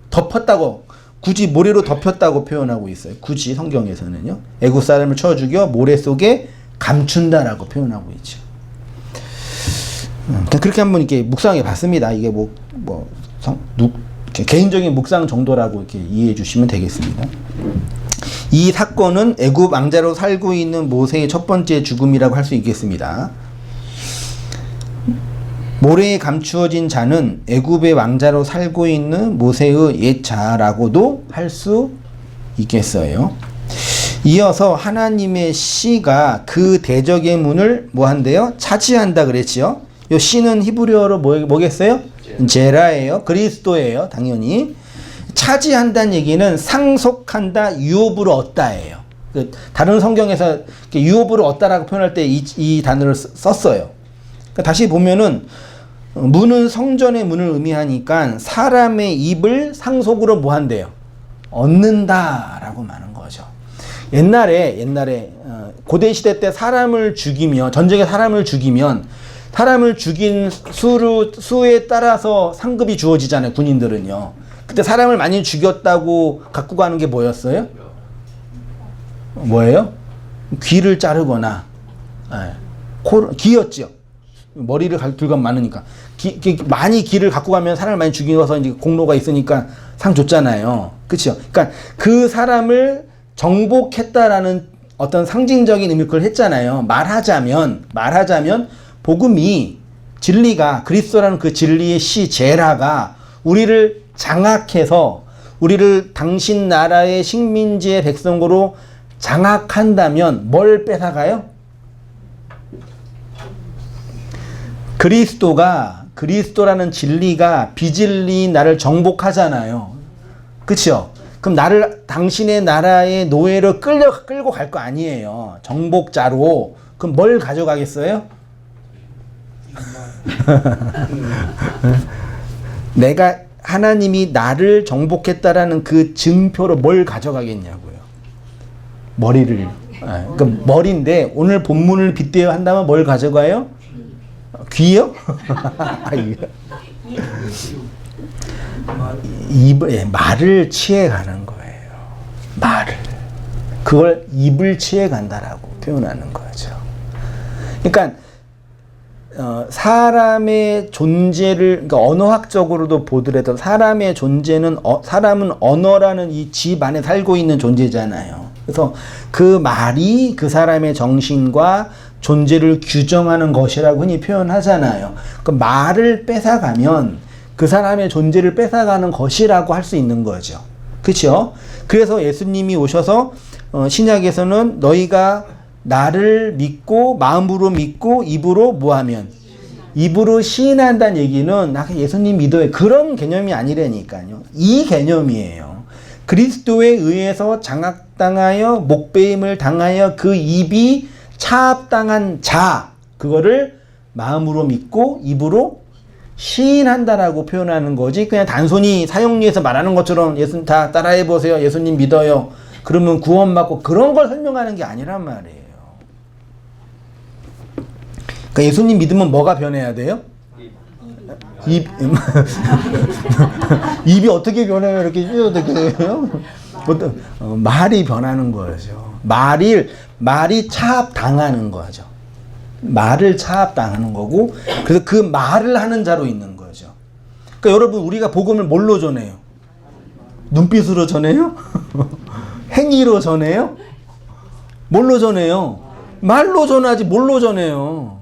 덮었다고. 굳이 모래로 덮였다고 표현하고 있어요. 굳이 성경에서는요. 애굽 사람을 쳐 죽여 모래 속에 감춘다라고 표현하고 있죠. 그렇게 한번 이렇게 묵상해 봤습니다. 이게 개인적인 묵상 정도라고 이렇게 이해해 주시면 되겠습니다. 이 사건은 애굽 왕자로 살고 있는 모세의 첫 번째 죽음이라고 할 수 있겠습니다. 모래에 감추어진 자는 애굽의 왕자로 살고 있는 모세의 옛자라고도 할 수 있겠어요. 이어서 하나님의 씨가 그 대적의 문을 뭐 한대요? 차지한다 그랬지요. 요 씨는 히브리어로 뭐겠어요? 제라예요. 그리스도예요. 당연히. 차지한다는 얘기는 상속한다, 유업으로 얻다예요. 다른 성경에서 유업으로 얻다라고 표현할 때 이 단어를 썼어요. 다시 보면은 문은 성전의 문을 의미하니까 사람의 입을 상속으로 뭐 한대요? 얻는다라고 말하는 거죠. 옛날에 고대 시대 때 사람을 죽이면, 전쟁에 사람을 죽이면 사람을 죽인 수에 따라서 상급이 주어지잖아요. 군인들은요. 그때 사람을 많이 죽였다고 갖고 가는 게 뭐였어요? 뭐예요? 귀를 자르거나 귀였죠. 머리를 들고 많으니까 많이 기를 갖고 가면 사람을 많이 죽여서 이제 공로가 있으니까 상 줬잖아요. 그렇죠? 그러니까 그 사람을 정복했다라는 어떤 상징적인 의미를 그걸 했잖아요. 말하자면 복음이 진리가 그리스도라는 그 진리의 씨 제라가 우리를 장악해서 우리를 당신 나라의 식민지의 백성으로 장악한다면 뭘 뺏어가요? 그리스도라는 진리가 비진리 나를 정복하잖아요. 그쵸? 그럼 당신의 나라의 노예로 끌고 갈 거 아니에요. 정복자로. 그럼 뭘 가져가겠어요? 내가 하나님이 나를 정복했다라는 그 증표로 뭘 가져가겠냐고요. 머리를. 그러니까 머리인데 오늘 본문을 빗대어 한다면 뭘 가져가요? 귀요? 말을 취해가는 거예요. 말을. 그걸 입을 취해간다라고 표현하는 거죠. 그러니까 사람의 존재를, 그러니까 언어학적으로도 보더라도 사람의 존재는 사람은 언어라는 이 집 안에 살고 있는 존재잖아요. 그래서 그 말이 그 사람의 정신과 존재를 규정하는 것이라고 흔히 표현하잖아요. 그 말을 뺏어가면 그 사람의 존재를 뺏어가는 것이라고 할 수 있는 거죠. 그렇죠? 그래서 예수님이 오셔서 신약에서는 너희가 나를 믿고 마음으로 믿고 입으로 뭐하면 입으로 시인한다는 얘기는 나 예수님 믿어요. 그런 개념이 아니라니까요. 이 개념이에요. 그리스도에 의해서 장악당하여 목배임을 당하여 그 입이 차압당한 자, 그거를 마음으로 믿고 입으로 시인한다라고 표현하는 거지. 그냥 단순히 사용리에서 말하는 것처럼 예수님 다 따라해 보세요. 예수님 믿어요. 그러면 구원받고 그런 걸 설명하는 게 아니란 말이에요. 그러니까 예수님 믿으면 뭐가 변해야 돼요? 입이 어떻게 변해요? 이렇게 찢어져요? 말이 변하는 거죠. 말이 차압당하는 거죠. 말을 차압당하는 거고, 그래서 그 말을 하는 자로 있는 거죠. 그러니까 여러분, 우리가 복음을 뭘로 전해요? 눈빛으로 전해요? 행위로 전해요? 뭘로 전해요? 말로 전하지 뭘로 전해요?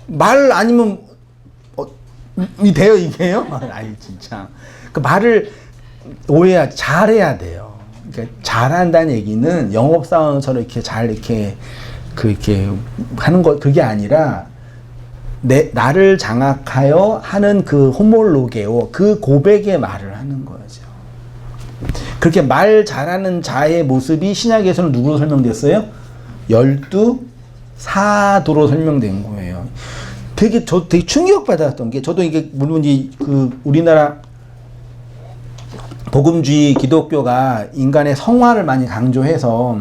말 아니면 돼요 이게요? 아니 진짜 그 말을 잘해야 돼요. 그러니까 잘한다는 얘기는 영업사원처럼 이렇게 잘 이렇게 하는 거 그게 아니라 나를 장악하여 하는 그 호몰로게오 그 고백의 말을 하는 거죠. 그렇게 말 잘하는 자의 모습이 신약에서는 누구로 설명됐어요? 12사도로 설명된 거예요. 되게 충격받았던 게, 저도 이게 물론 우리나라 복음주의 기독교가 인간의 성화를 많이 강조해서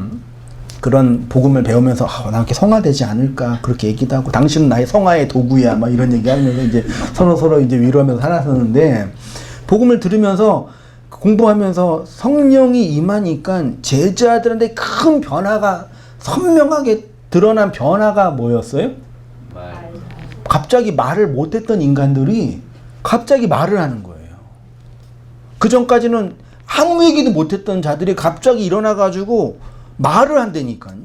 그런 복음을 배우면서 나 이렇게 성화되지 않을까 그렇게 얘기도 하고, 당신은 나의 성화의 도구야 막 이런 얘기하면서 이제 서로 이제 위로하면서 살았었는데, 복음을 들으면서 공부하면서 성령이 임하니까 제자들한테 큰 변화가 선명하게 드러난 변화가 뭐였어요? 갑자기 말을 못했던 인간들이 갑자기 말을 하는 거예요. 그 전까지는 아무 얘기도 못했던 자들이 갑자기 일어나가지고 말을 한다니까요.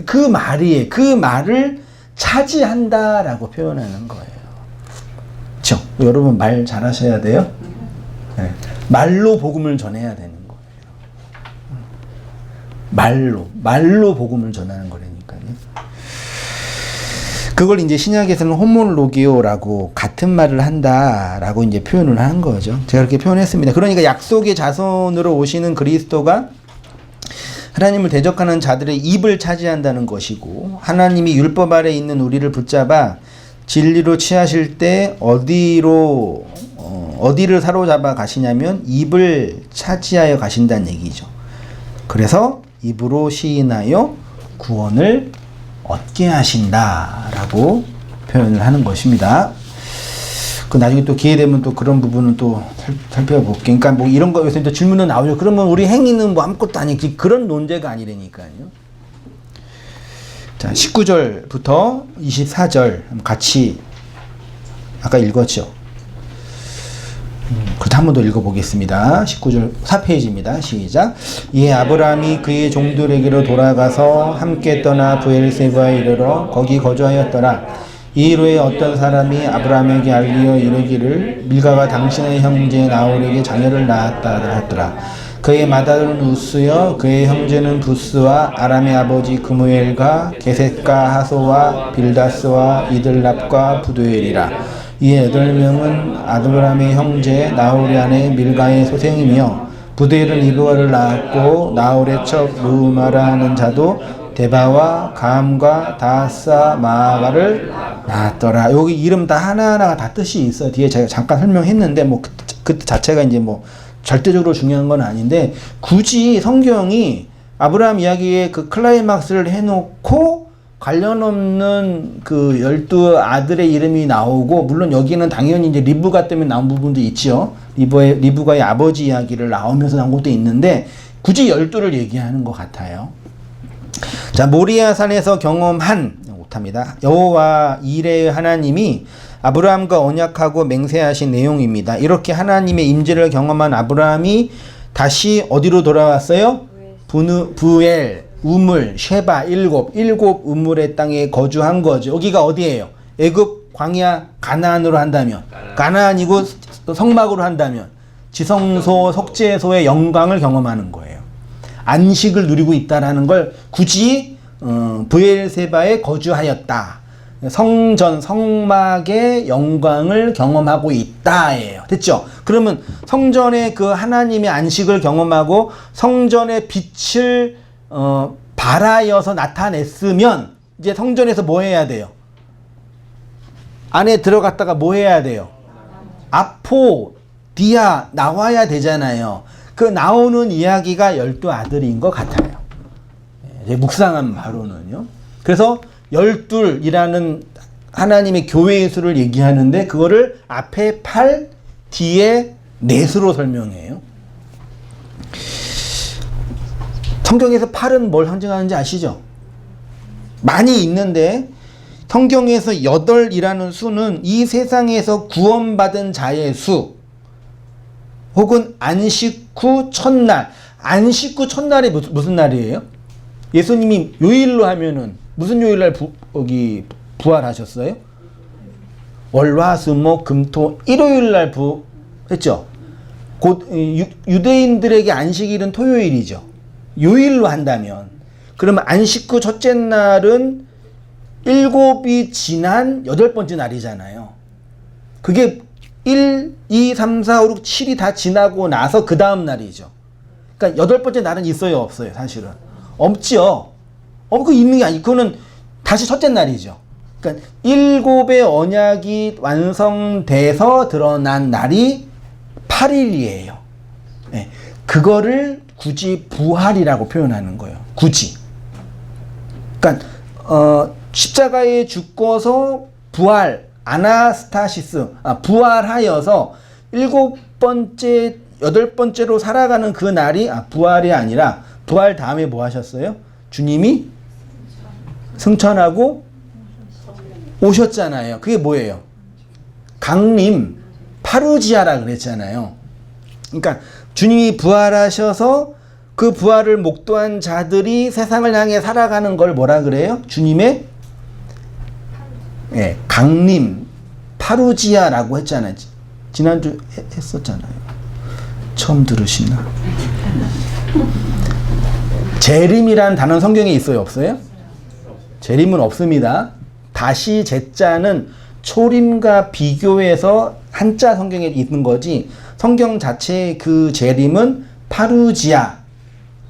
그 말을 차지한다라고 표현하는 거예요. 그렇죠? 여러분 말 잘하셔야 돼요. 네. 말로 복음을 전해야 되는 거예요. 말로 복음을 전하는 거라니까요. 그걸 이제 신약에서는 호모로기오라고 같은 말을 한다라고 이제 표현을 한 거죠. 제가 그렇게 표현했습니다. 그러니까 약속의 자손으로 오시는 그리스도가 하나님을 대적하는 자들의 입을 차지한다는 것이고, 하나님이 율법 아래 있는 우리를 붙잡아 진리로 취하실 때 어디를 사로잡아 가시냐면 입을 차지하여 가신다는 얘기죠. 그래서 입으로 시인하여 구원을 얻게 하신다라고 표현을 하는 것입니다. 그 나중에 또 기회 되면 또 그런 부분은 또 살펴볼게요. 그러니까 뭐 이런 거에서 또 질문은 나오죠. 그러면 우리 행위는 뭐 아무것도 아니지, 그런 논제가 아니라니까요. 자, 19절부터 24절 같이 아까 읽었죠. 그렇다 한 번 더 읽어보겠습니다. 19절 4페이지입니다. 시작. 이에 아브라함이 그의 종들에게로 돌아가서 함께 떠나 브엘세바에 이르러 거기 거주하였더라. 이 일후에 어떤 사람이 아브라함에게 알리어 이르기를 밀가가 당신의 형제 나홀에게 자녀를 낳았다 하더라. 그의 맏아들은 우스여 그의 형제는 부스와 아람의 아버지 그무엘과 게셋과 하소와 빌다스와 이들랍과 부두엘이라. 이 8명은 아브라함의 형제 나홀의 아내 밀가의 소생이며, 부두엘은 이브가를 낳았고 나홀의 척 루마라 하는 자도 데바와 감과 다사 마가를 낳았더라. 여기 이름 다 하나하나가 다 뜻이 있어요. 뒤에 제가 잠깐 설명했는데 뭐 그 자체가 이제 뭐 절대적으로 중요한 건 아닌데, 굳이 성경이 아브라함 이야기에 그 클라이막스를 해놓고 관련 없는 그 12 아들의 이름이 나오고, 물론 여기는 당연히 이제 리브가 때문에 나온 부분도 있죠. 리브가의 아버지 이야기를 나오면서 나온 것도 있는데 굳이 12를 얘기하는 것 같아요. 자, 모리아 산에서 경험한 못합니다. 여호와 이레의 하나님이 아브라함과 언약하고 맹세하신 내용입니다. 이렇게 하나님의 임재를 경험한 아브라함이 다시 어디로 돌아왔어요? 부엘, 우물, 쉐바, 일곱 우물의 땅에 거주한 거죠. 여기가 어디예요? 애굽, 광야, 가나안으로 한다면, 가나안이고 성막으로 한다면 지성소, 속죄소의 영광을 경험하는 거예요. 안식을 누리고 있다라는 걸 굳이 브엘세바에 거주하였다. 성전, 성막의 영광을 경험하고 있다예요. 됐죠? 그러면 성전의 그 하나님의 안식을 경험하고 성전의 빛을 발하여서 나타냈으면 이제 성전에서 뭐 해야 돼요? 안에 들어갔다가 뭐 해야 돼요? 아포디아 나와야 되잖아요. 그 나오는 이야기가 12 아들인 것 같아요. 묵상한 바로는요. 그래서 12이라는 하나님의 교회의 수를 얘기하는데 그거를 앞에 8, 뒤에 넷으로 설명해요. 성경에서 8은 뭘 상징하는지 아시죠? 많이 있는데 성경에서 8이라는 수는 이 세상에서 구원받은 자의 수, 혹은 안식 후 첫날. 안식 후 첫날이 무슨 날이에요? 예수님이 요일로 하면은 무슨 요일날 부활하셨어요? 월화수목 금토 일요일날 했죠. 곧 유대인들에게 안식일은 토요일이죠. 요일로 한다면, 그러면 안식 후 첫째 날은 7이 지난 8번째 날이잖아요. 그게 1, 2, 3, 4, 5, 6, 7이 다 지나고 나서 그 다음 날이죠. 그러니까 8번째 날은 있어요, 없어요? 사실은 없죠. 그 있는 게 아니고 그거는 다시 첫째 날이죠. 그러니까 7의 언약이 완성돼서 드러난 날이 8일이에요. 네. 그거를 굳이 부활이라고 표현하는 거예요. 굳이. 그러니까 십자가에 죽고서 부활, 아나스타시스, 부활하여서 7번째 여덟 번째로 살아가는 그 날이 부활이 아니라 부활 다음에 뭐 하셨어요? 주님이 승천하고 오셨잖아요. 그게 뭐예요? 강림 파루지아라 그랬잖아요. 그러니까 주님이 부활하셔서 그 부활을 목도한 자들이 세상을 향해 살아가는 걸 뭐라 그래요? 주님의 강림 파루지아라고 했잖아요. 지난주 했었잖아요. 처음 들으시나? 재림이라는 단어는 성경에 있어요? 없어요? 재림은 없습니다. 다시 제자는 초림과 비교해서 한자 성경에 있는 거지 성경 자체의 그 재림은 파루지아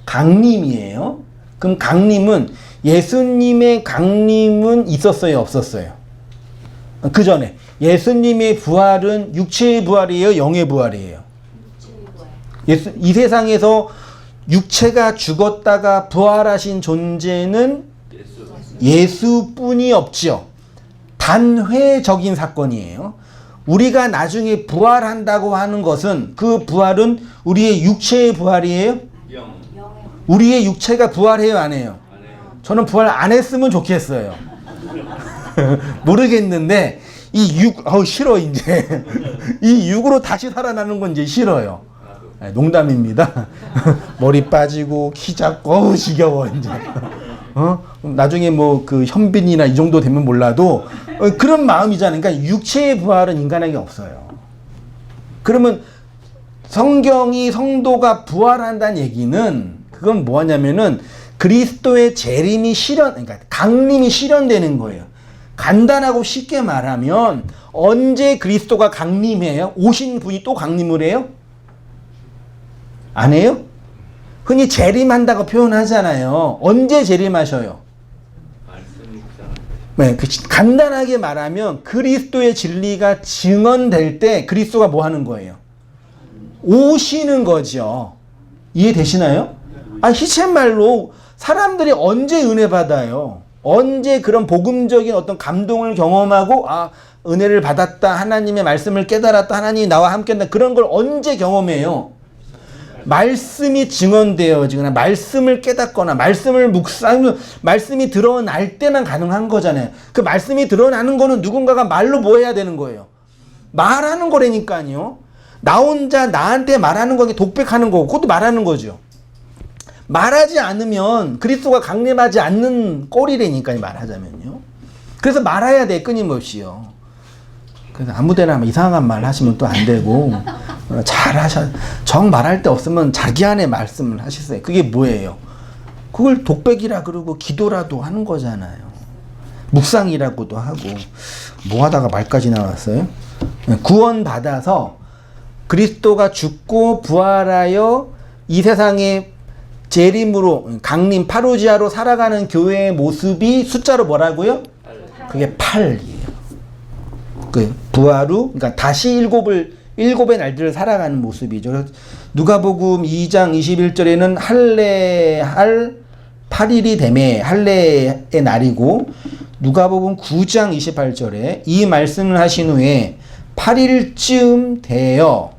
강림이에요. 그럼 강림은 예수님의 강림은 있었어요? 없었어요? 그 전에 예수님의 부활은 육체의 부활이에요? 영의 부활이에요? 이 세상에서 육체가 죽었다가 부활하신 존재는 예수뿐이 없죠. 단회적인 사건이에요. 우리가 나중에 부활한다고 하는 것은 그 부활은 우리의 육체의 부활이에요? 우리의 육체가 부활해요? 안 해요? 저는 부활 안 했으면 좋겠어요. 모르겠는데 이 육, 싫어 이제. 이 육으로 다시 살아나는 건 이제 싫어요. 농담입니다. 머리 빠지고 키 작고 지겨워 이제. 나중에 뭐 그 현빈이나 이 정도 되면 몰라도 그런 마음이잖아요. 그러니까 육체의 부활은 인간에게 없어요. 그러면 성경이 성도가 부활한다는 얘기는 그건 뭐냐면은 그리스도의 재림이 그러니까 강림이 실현되는 거예요. 간단하고 쉽게 말하면 언제 그리스도가 강림해요? 오신 분이 또 강림을 해요? 안 해요? 흔히 재림한다고 표현하잖아요. 언제 재림하셔요? 네, 간단하게 말하면 그리스도의 진리가 증언될 때 그리스도가 뭐 하는 거예요? 오시는 거죠. 이해되시나요? 희쳇말로 사람들이 언제 은혜 받아요? 언제 그런 복음적인 어떤 감동을 경험하고 은혜를 받았다, 하나님의 말씀을 깨달았다, 하나님이 나와 함께한다, 그런 걸 언제 경험해요? 말씀이 증언되어지거나 말씀을 깨닫거나 말씀을 말씀이 드러날 때만 가능한 거잖아요. 그 말씀이 드러나는 거는 누군가가 말로 뭐 해야 되는 거예요? 말하는 거라니까요. 나 혼자 나한테 말하는 거게 독백하는 거고 그것도 말하는 거죠. 말하지 않으면 그리스도가 강림하지 않는 꼴이라니까요. 말하자면요. 그래서 말해야 돼, 끊임없이요. 그래서 아무데나 이상한 말 하시면 또 안 되고 정 말할 데 없으면 자기 안에 말씀을 하시세요. 그게 뭐예요? 그걸 독백이라 그러고 기도라도 하는 거잖아요. 묵상이라고도 하고. 뭐 하다가 말까지 나왔어요? 구원 받아서 그리스도가 죽고 부활하여 이 세상에 재림으로 강림 파루지아로 살아가는 교회의 모습이 숫자로 뭐라고요? 그게 8이에요. 그 부활 후 그러니까 다시 일곱의 날들을 살아가는 모습이죠. 누가복음 2장 21절에는 할례할 8일이 되매 할례의 날이고, 누가복음 9장 28절에 이 말씀을 하신 후에 8일쯤 되어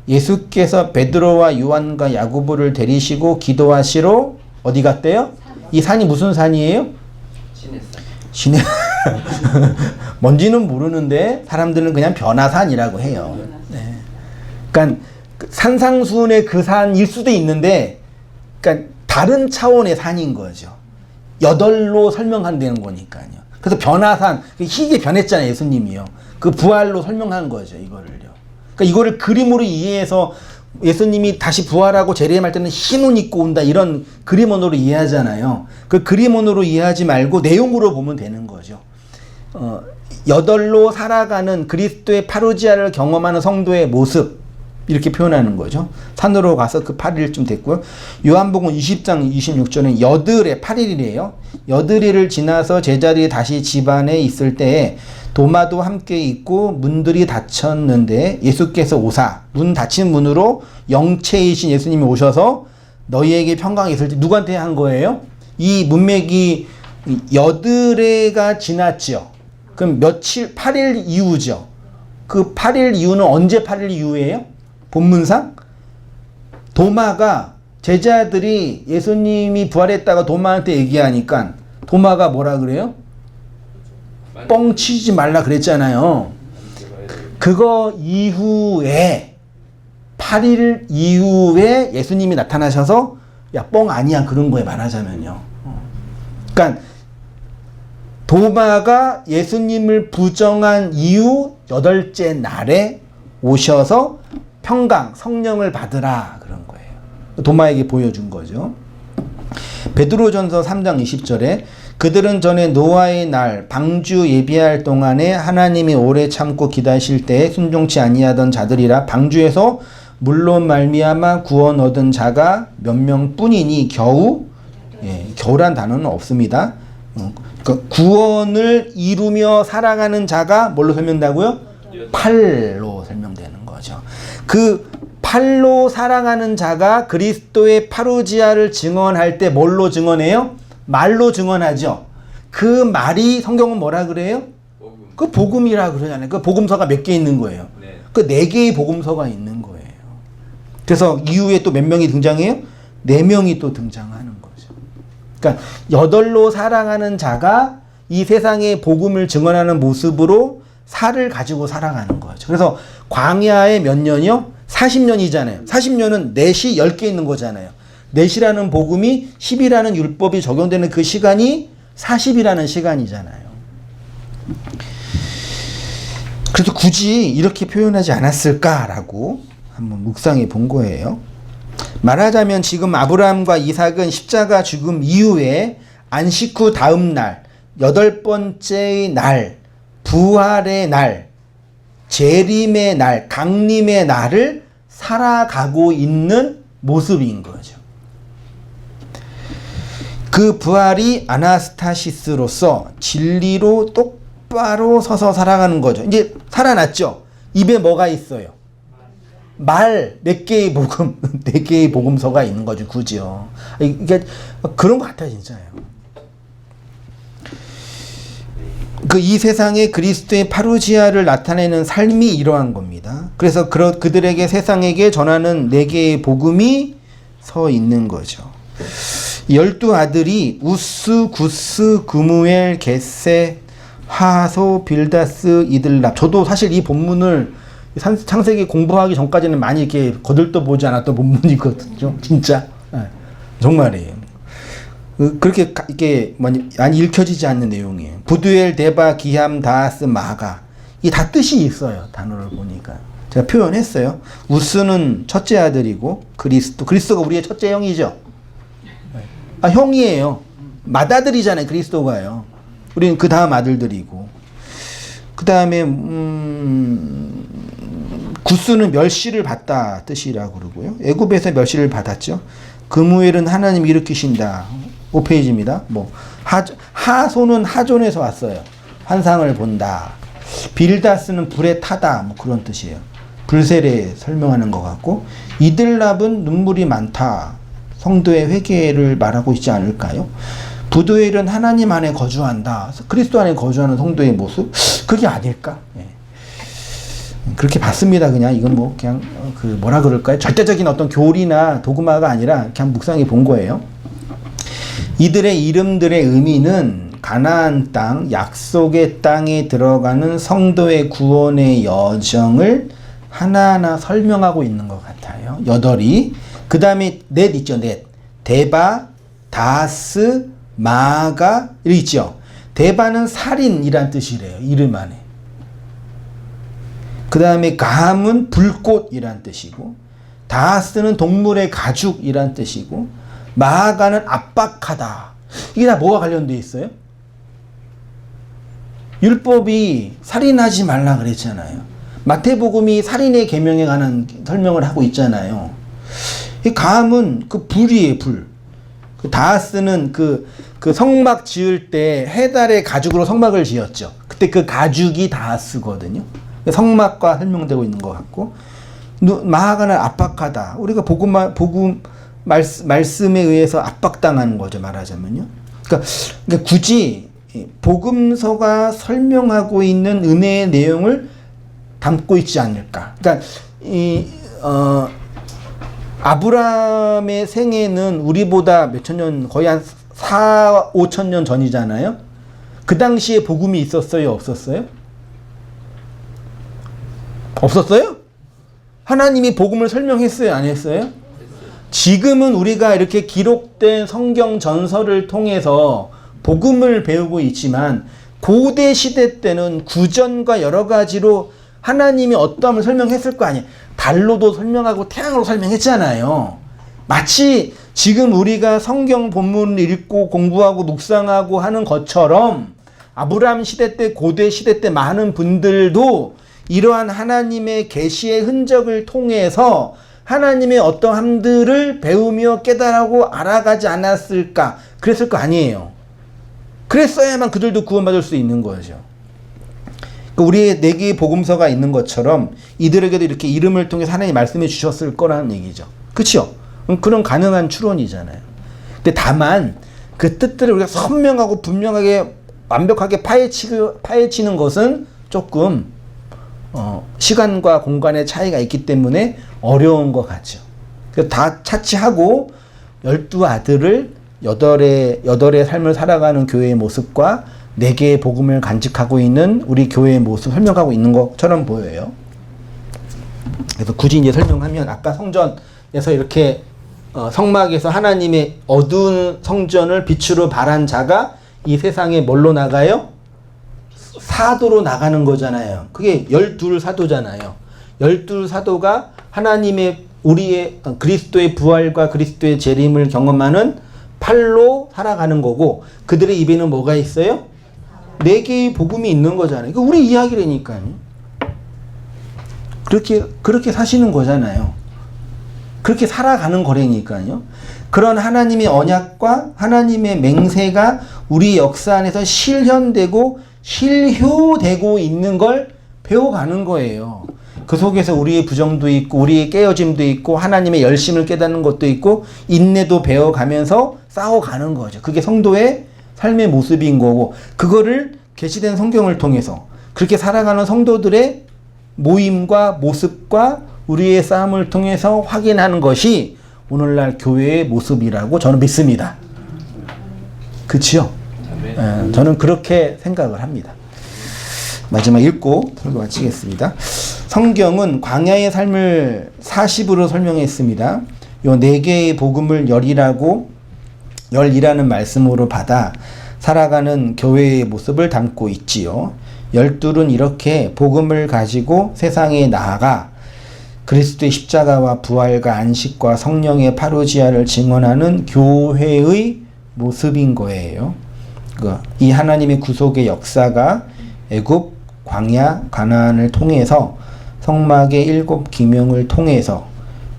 예수께서 베드로와 요한과 야고보를 데리시고 기도하시러 어디 갔대요? 이 산이 무슨 산이에요? 시내 뭔지는 모르는데 사람들은 그냥 변화산이라고 해요. 네. 그러니까 산상수훈의 그 산일 수도 있는데, 그러니까 다른 차원의 산인 거죠. 8로 설명한다는 거니까요. 그래서 변화산, 희게 변했잖아요, 예수님이요. 그 부활로 설명한 거죠, 이거를요. 그러니까 이거를 그림으로 이해해서 예수님이 다시 부활하고 재림할 때는 흰 옷 입고 온다, 이런 그림원으로 이해하잖아요. 그 그림원으로 이해하지 말고 내용으로 보면 되는 거죠. 8로 살아가는 그리스도의 파루지아를 경험하는 성도의 모습, 이렇게 표현하는 거죠. 산으로 가서 그 8일쯤 됐고요. 요한복음 20장 26절은 여드레 8일이래요. 여드레를 지나서 제자들이 다시 집안에 있을 때에 도마도 함께 있고 문들이 닫혔는데 예수께서 오사, 문 닫힌 문으로 영체이신 예수님이 오셔서 너희에게 평강이 있을 때 누구한테 한 거예요? 이 문맥이 여드레가 지났죠. 그럼 8일 이후죠. 그 8일 이후는 언제 8일 이후예요? 본문상 도마가 제자들이 예수님이 부활했다가 도마한테 얘기하니까 도마가 뭐라 그래요? 뻥치지 말라 그랬잖아요. 그거 이후에 8일 이후에 예수님이 나타나셔서 야, 뻥 아니야 그런 거에 말하자면요. 그러니까 도마가 예수님을 부정한 이후 8째 날에 오셔서 평강 성령을 받으라 그런 거예요. 도마에게 보여준 거죠. 베드로전서 3장 20절에 그들은 전에 노아의 날 방주 예비할 동안에 하나님이 오래 참고 기다리실 때에 순종치 아니하던 자들이라 방주에서 물로 말미암아 구원 얻은 자가 몇 명뿐이니 겨우란 단어는 없습니다. 그러니까 구원을 이루며 살아가는 자가 뭘로 설명된다고요? 팔로 설명되는 거죠. 그 팔로 살아가는 자가 그리스도의 파루지아를 증언할 때 뭘로 증언해요? 말로 증언하죠. 그 말이 성경은 뭐라 그래요? 그 복음이라 그러잖아요. 그 복음서가 몇 개 있는 거예요. 그 4개의 복음서가 있는 거예요. 그래서 이후에 또 몇 명이 등장해요? 4명이 또 등장하는 거죠. 그러니까 8로 살아가는 자가 이 세상의 복음을 증언하는 모습으로 살을 가지고 살아가는 거죠. 그래서 광야에 몇 년이요? 40년이잖아요. 40년은 넷이 10개 있는 거잖아요. 넷이라는 복음이 10이라는 율법이 적용되는 그 시간이 40이라는 시간이잖아요. 그래서 굳이 이렇게 표현하지 않았을까라고 한번 묵상해 본 거예요. 말하자면 지금 아브라함과 이삭은 십자가 죽음 이후에 안식 후 다음 날, 8번째의 날, 부활의 날, 재림의 날, 강림의 날을 살아가고 있는 모습인 거죠. 그 부활이 아나스타시스로서 진리로 똑바로 서서 살아가는 거죠. 이제 살아났죠. 입에 뭐가 있어요? 말 몇 개의 복음, 4개의 복음서가 있는 거죠. 그죠? 이게 그런 것 같아요, 진짜요. 이 세상에 그리스도의 파루지아를 나타내는 삶이 이러한 겁니다. 그래서 그들에게 세상에게 전하는 4개의 복음이 서 있는 거죠. 12 아들이 우스, 구스, 그무엘, 겟셋, 하소, 빌다스, 이들랍. 저도 사실 이 본문을 창세기 공부하기 전까지는 많이 이렇게 거들떠보지 않았던 본문이거든요. 진짜. 정말이에요. 그렇게 이게 많이 읽혀지지 않는 내용이에요. 부두엘, 데바, 기함, 다하스, 마가. 이 다 뜻이 있어요. 단어를 보니까. 제가 표현했어요. 우스는 첫째 아들이고 그리스도가 우리의 첫째 형이죠. 형이에요. 맏아들이잖아요. 그리스도가요. 우리는 그 다음 아들들이고. 그 다음에 구스는 멸시를 받다 뜻이라고 그러고요. 애굽에서 멸시를 받았죠. 그무엘은 하나님 일으키신다. 5페이지입니다. 하소는 하존에서 왔어요. 환상을 본다. 빌다스는 불에 타다. 그런 뜻이에요. 불세례 설명하는 것 같고, 이들랍은 눈물이 많다. 성도의 회개를 말하고 있지 않을까요? 부두엘은 하나님 안에 거주한다. 그리스도 안에 거주하는 성도의 모습? 그게 아닐까? 그렇게 봤습니다. 그냥 이건 그냥 뭐라 그럴까요? 절대적인 어떤 교리나 도그마가 아니라 그냥 묵상해 본 거예요. 이들의 이름들의 의미는 가나안 땅, 약속의 땅에 들어가는 성도의 구원의 여정을 하나하나 설명하고 있는 것 같아요. 8이. 그 다음에 넷 있죠. 넷. 데바, 다스, 마가 이렇게 있죠. 데바는 살인이란 뜻이래요. 이름 안에. 그 다음에 가함은 불꽃이란 뜻이고, 다하스는 동물의 가죽이란 뜻이고, 마가는 압박하다. 이게 다 뭐가 관련되어 있어요? 율법이 살인하지 말라 그랬잖아요. 마태복음이 살인의 계명에 관한 설명을 하고 있잖아요. 이 가함은 그 불이에요, 불. 그 다하스는 그 성막 지을 때 해달의 가죽으로 성막을 지었죠. 그때 그 가죽이 다하스거든요. 성막과 설명되고 있는 것 같고, 마가는 압박하다. 우리가 복음 말씀에 의해서 압박당하는 거죠, 말하자면요. 그러니까 굳이 복음서가 설명하고 있는 은혜의 내용을 담고 있지 않을까. 그러니까 아브라함의 생애는 우리보다 몇천 년, 거의 한 4, 5천 년 전이잖아요. 그 당시에 복음이 있었어요? 없었어요? 없었어요? 하나님이 복음을 설명했어요? 안 했어요? 지금은 우리가 이렇게 기록된 성경 전설을 통해서 복음을 배우고 있지만 고대 시대 때는 구전과 여러 가지로 하나님이 어떠함을 설명했을 거 아니에요. 달로도 설명하고 태양으로 설명했잖아요. 마치 지금 우리가 성경 본문을 읽고 공부하고 묵상하고 하는 것처럼 아브라함 시대 때, 고대 시대 때 많은 분들도 이러한 하나님의 계시의 흔적을 통해서 하나님의 어떠함들을 배우며 깨달아고 알아가지 않았을까? 그랬을 거 아니에요. 그랬어야만 그들도 구원받을 수 있는 거죠. 우리의 네 개의 복음서가 있는 것처럼 이들에게도 이렇게 이름을 통해서 하나님이 말씀해 주셨을 거라는 얘기죠. 그렇죠? 그런 가능한 추론이잖아요. 근데 다만 그 뜻들을 우리가 선명하고 분명하게 완벽하게 파헤치는 것은 조금 시간과 공간의 차이가 있기 때문에 어려운 것 같죠. 그래서 다 차치하고 12아들을 8의 삶을 살아가는 교회의 모습과 4개의 복음을 간직하고 있는 우리 교회의 모습 설명하고 있는 것처럼 보여요. 그래서 굳이 이제 설명하면 아까 성전에서 이렇게 성막에서 하나님의 어두운 성전을 빛으로 발한 자가 이 세상에 뭘로 나가요? 사도로 나가는 거잖아요. 그게 12사도잖아요. 12사도가 하나님의 우리의 그리스도의 부활과 그리스도의 재림을 경험하는 팔로 살아가는 거고 그들의 입에는 뭐가 있어요? 4개의 복음이 있는 거잖아요. 그 우리 이야기라니까요. 그렇게 사시는 거잖아요. 그렇게 살아가는 거라니까요. 그런 하나님의 언약과 하나님의 맹세가 우리 역사 안에서 실현되고 실효되고 있는 걸 배워가는 거예요. 그 속에서 우리의 부정도 있고 우리의 깨어짐도 있고 하나님의 열심을 깨닫는 것도 있고 인내도 배워가면서 싸워가는 거죠. 그게 성도의 삶의 모습인 거고 그거를 계시된 성경을 통해서 그렇게 살아가는 성도들의 모임과 모습과 우리의 싸움을 통해서 확인하는 것이 오늘날 교회의 모습이라고 저는 믿습니다. 그치요? 저는 그렇게 생각을 합니다. 마지막 읽고 설교 마치겠습니다. 성경은 광야의 삶을 40으로 설명했습니다. 요 4개의 복음을 열이라는 말씀으로 받아 살아가는 교회의 모습을 담고 있지요. 12은 이렇게 복음을 가지고 세상에 나아가 그리스도의 십자가와 부활과 안식과 성령의 파루지아를 증언하는 교회의 모습인 거예요. 이 하나님의 구속의 역사가 애굽, 광야, 가나안을 통해서 성막의 7 기명을 통해서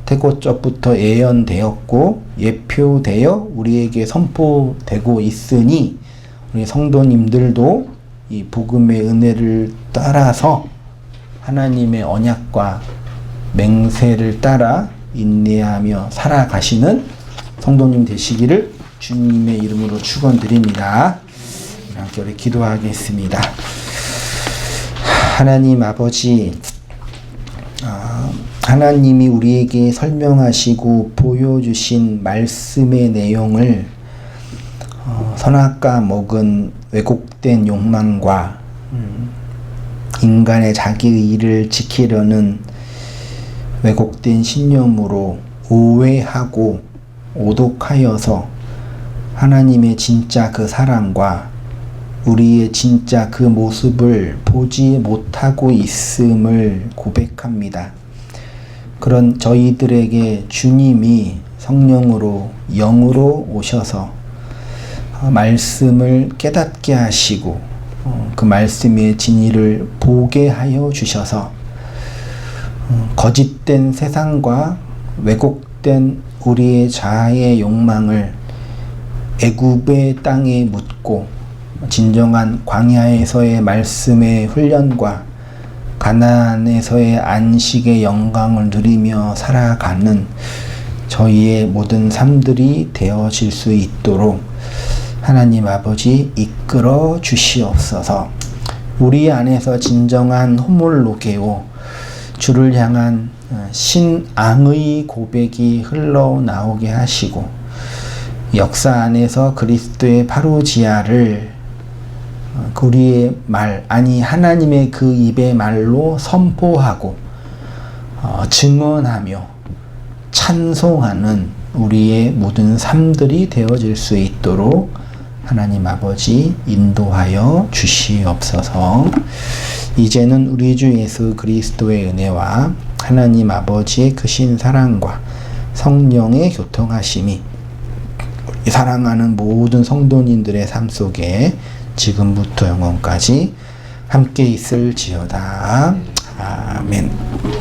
태고적부터 예언되었고 예표되어 우리에게 선포되고 있으니 우리 성도님들도 이 복음의 은혜를 따라서 하나님의 언약과 맹세를 따라 인내하며 살아가시는 성도님 되시기를 주님의 이름으로 축원드립니다. 함께 우리 기도하겠습니다. 하나님 아버지, 하나님이 우리에게 설명하시고 보여주신 말씀의 내용을 선악과 먹은 왜곡된 욕망과 인간의 자기 의를 지키려는 왜곡된 신념으로 오해하고 오독하여서 하나님의 진짜 그 사랑과 우리의 진짜 그 모습을 보지 못하고 있음을 고백합니다. 그런 저희들에게 주님이 성령으로 영으로 오셔서 말씀을 깨닫게 하시고 그 말씀의 진리를 보게 하여 주셔서 거짓된 세상과 왜곡된 우리의 자아의 욕망을 애굽의 땅에 묻고 진정한 광야에서의 말씀의 훈련과 가나안에서의 안식의 영광을 누리며 살아가는 저희의 모든 삶들이 되어질 수 있도록 하나님 아버지 이끌어 주시옵소서. 우리 안에서 진정한 호몰로게오, 주를 향한 신앙의 고백이 흘러나오게 하시고 역사 안에서 그리스도의 파루지아를 우리의 말, 아니 하나님의 그 입의 말로 선포하고 증언하며 찬송하는 우리의 모든 삶들이 되어질 수 있도록 하나님 아버지 인도하여 주시옵소서. 이제는 우리 주 예수 그리스도의 은혜와 하나님 아버지의 크신 사랑과 성령의 교통하심이 사랑하는 모든 성도님들의 삶 속에 지금부터 영원까지 함께 있을지어다. 아멘.